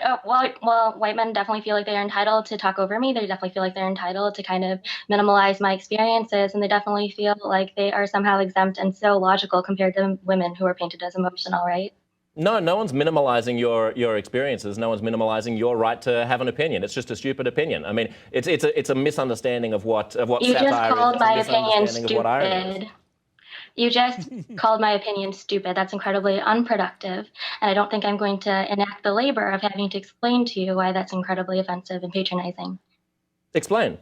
well, white men definitely feel like they're entitled to talk over me. They definitely feel like they're entitled to kind of minimalize my experiences, and they definitely feel like they are somehow exempt and so logical compared to women who are painted as emotional, right? No one's minimalizing your experiences. No one's minimalizing your right to have an opinion. It's just a stupid opinion. I mean, it's a misunderstanding of what You satire just called is. my It's a opinion misunderstanding of what irony is. stupid. You just called my opinion stupid. That's incredibly unproductive, and I don't think I'm going to enact the labor of having to explain to you why that's incredibly offensive and patronizing. Explain.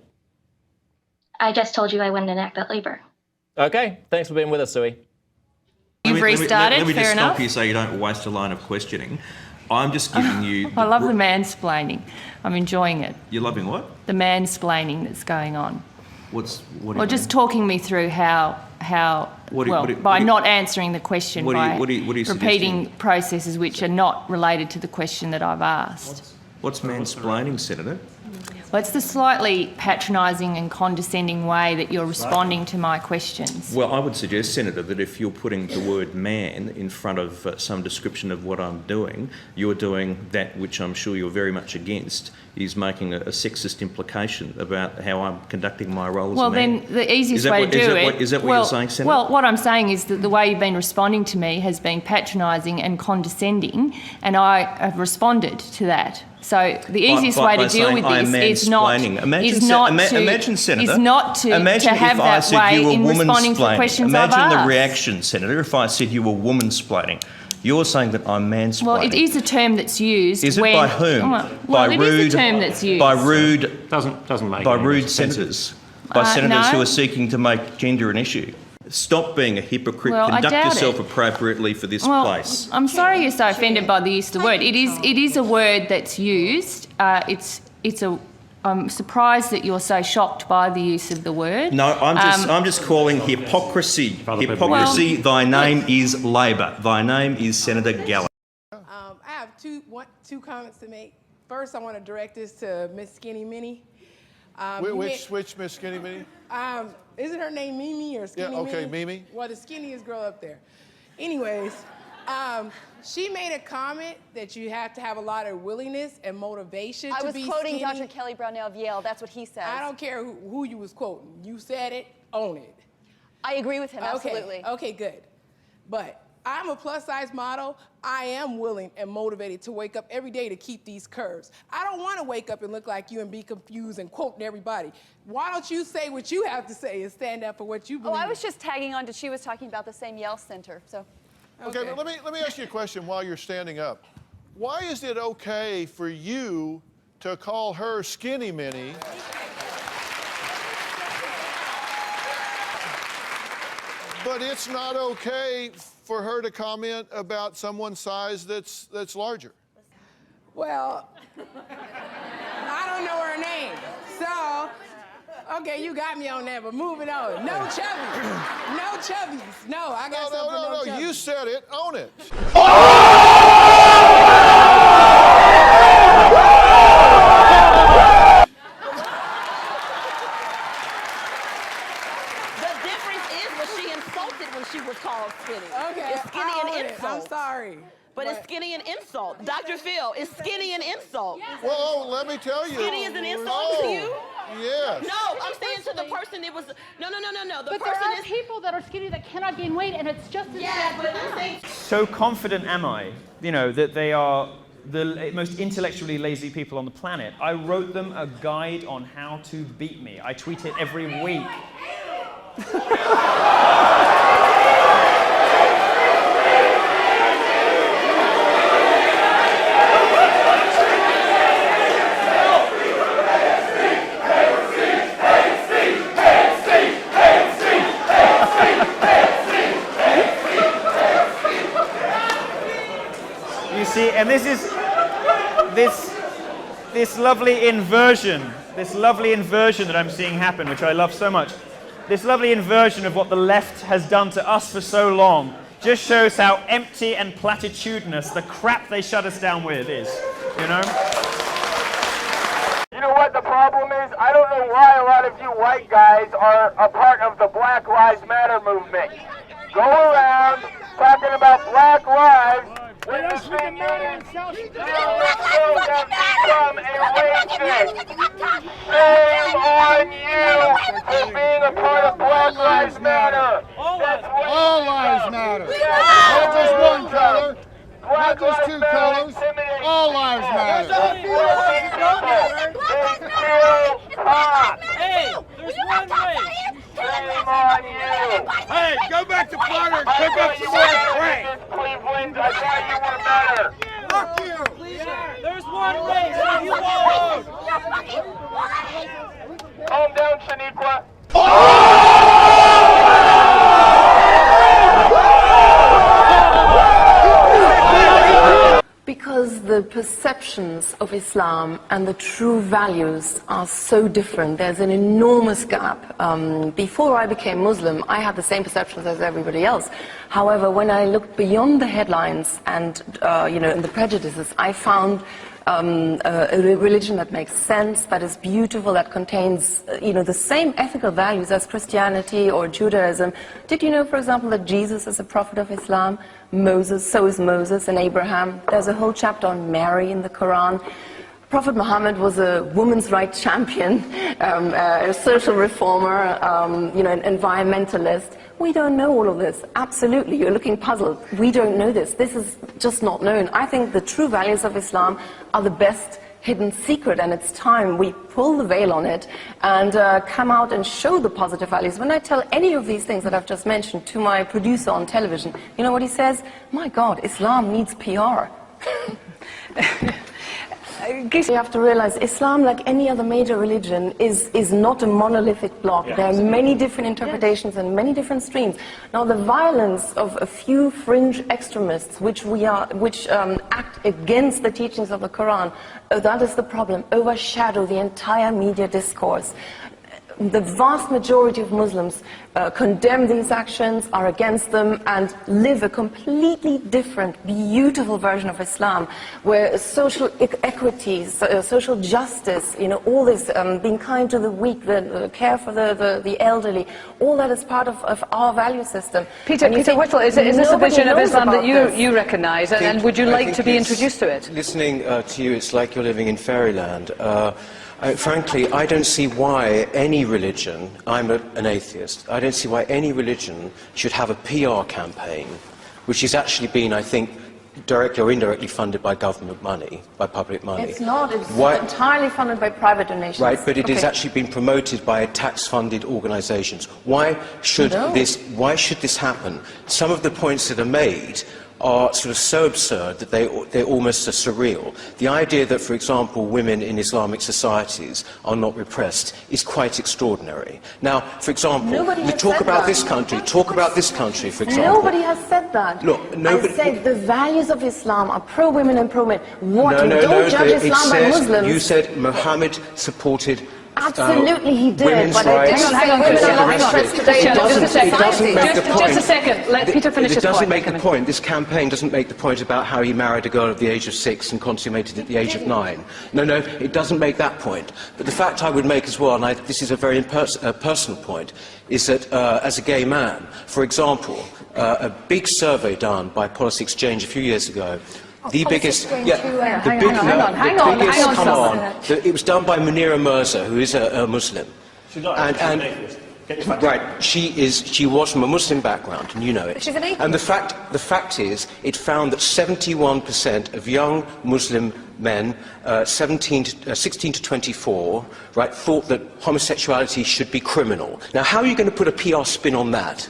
I just told you I wouldn't enact that labor. Okay, thanks for being with us, Sui. You've restarted, let me just stop you so you don't waste a line of questioning. I'm just giving you... I love the mansplaining. I'm enjoying it. You're loving what? The mansplaining that's going on. What do you Well, just talking me through how by not answering the question, by repeating processes which are not related to the question that I've asked. What's mansplaining, Senator? Well, it's the slightly patronising and condescending way that you're responding to my questions. Well, I would suggest, Senator, that if you're putting the word man in front of some description of what I'm doing, you're doing that which I'm sure you're very much against, is making a sexist implication about how I'm conducting my role as a man. Well, then the easiest way to do it... Is that what you're saying, Senator? Well, what I'm saying is that the way you've been responding to me has been patronising and condescending, and I have responded to that. So the easiest way to deal with this is not to have that way in responding to the questions I've asked. Imagine the reaction, Senator, if I said you were woman-splaining. You're saying that I'm mansplaining. Well, it is a term that's used. Is it by whom? Well, it is a term that's used. By rude... Doesn't make By any rude sense. senators. By senators no. who are seeking to make gender an issue. Stop being a hypocrite. Well, I Conduct doubt yourself it. appropriately for this Well, place. I'm sorry you're so offended by the use of the word. It is a word that's used. I'm surprised that you're so shocked by the use of the word. No, I'm just calling hypocrisy. Hypocrisy. Thy name is Labor. Thy name is Senator Gallagher. I have two comments to make. First, I want to direct this to Miss Skinny Minnie. Which Miss Skinny Minnie? Isn't her name Mimi or Skinny Minnie? Yeah, okay, Mimi. Well, the skinniest girl up there. Anyways, she made a comment that you have to have a lot of willingness and motivation to be skinny. I was quoting Dr. Kelly Brownell of Yale. That's what he says. I don't care who you was quoting. You said it, own it. I agree with him, absolutely. Okay, good. But I'm a plus-size model. I am willing and motivated to wake up every day to keep these curves. I don't want to wake up and look like you and be confused and quoting everybody. Why don't you say what you have to say and stand up for what you believe? Oh, I was just tagging on to she was talking about the same Yale Center, so. Okay, but let me ask you a question while you're standing up. Why is it okay for you to call her Skinny Minnie? But it's not okay for her to comment about someone's size that's larger. Well, I don't know her name, so, okay, you got me on that, but moving on. No chubbies. No chubbies. No, I got something for no chubbies. You said it. Own it. insult. Well, let me tell you. Skinny is an insult to you? Yes. No, I'm saying to the person it was. No. The But person there are is. people that are skinny that cannot gain weight, and it's just as bad. But I'm saying. So confident am I, that they are the most intellectually lazy people on the planet. I wrote them a guide on how to beat me. I tweet it every week. You see, and this is this lovely inversion that I'm seeing happen, which I love so much. This lovely inversion of what the left has done to us for so long just shows how empty and platitudinous the crap they shut us down with is, You know what the problem is? I don't know why a lot of you white guys are a part of the Black Lives Matter movement. Go around talking about Black Lives when this thing is still have become a racist. Shame on you for being a part of Black Lives Matter. All lives matter. Not just one color. Not just two colors. All lives matter. Hey, there's one way. Shame on you. Hey, go back to Florida and pick up some more crack. Cleveland, I thought you were better. Fuck you. There's one race and you won't. Calm down, Shaniqua. Because the perceptions of Islam and the true values are so different. There's an enormous gap. Before I became Muslim, I had the same perceptions as everybody else. However, when I looked beyond the headlines and, and the prejudices, I found a religion that makes sense, that is beautiful, that contains, the same ethical values as Christianity or Judaism. Did you know, for example, that Jesus is a prophet of Islam? So is Moses and Abraham. There's a whole chapter on Mary in the Quran. Prophet Muhammad was a women's rights champion, a social reformer, an environmentalist. We don't know all of this. Absolutely, you're looking puzzled. We don't know this. This is just not known. I think the true values of Islam are the best hidden secret, and it's time we pull the veil on it and come out and show the positive values. When I tell any of these things that I've just mentioned to my producer on television, you know what he says? My God, Islam needs PR. You have to realize Islam, like any other major religion, is not a monolithic block. There are many different interpretations and many different streams. Now, the violence of a few fringe extremists, which act against the teachings of the Quran, that is the problem. Overshadow the entire media discourse. The vast majority of Muslims condemn these actions, are against them, and live a completely different, beautiful version of Islam, where social equity, social justice, all this, being kind to the weak, the care for the elderly, all that is part of our value system. Peter Whittle, is this a vision of Islam that you recognise, and would you like to be introduced to it? Listening to you, it's like you're living in fairyland. Frankly, I don't see why any religion, I'm an atheist, I don't see why any religion should have a PR campaign, which has actually been, I think, directly or indirectly funded by government money, by public money. It's not. It's entirely funded by private donations. Right, but it has actually been promoted by tax-funded organisations. Why should this happen? Some of the points that are made are sort of so absurd that they're almost surreal. The idea that, for example, women in Islamic societies are not repressed is quite extraordinary. Now, for example, talk about this country, for example. Nobody has said that. Look, I said the values of Islam are pro-women and pro-men. Don't judge Islam by Muslims. You said Muhammad supported absolutely he did, but hang on, just a second. Let Peter finish his point. It doesn't make the point. This campaign doesn't make the point about how he married a girl at the age of 6 and consummated at the age of 9. No, it doesn't make that point. But the fact I would make as well, and this is a very personal point, is that as a gay man, for example, a big survey done by Policy Exchange a few years ago The biggest, yeah, hang on, come on. It was done by Munira Mirza, who is a Muslim. She's not. Right, she was from a Muslim background, and you know it. She's an atheist. And the fact is, it found that 71% of young Muslim men, 16 to 24, right, thought that homosexuality should be criminal. Now, how are you going to put a PR spin on that?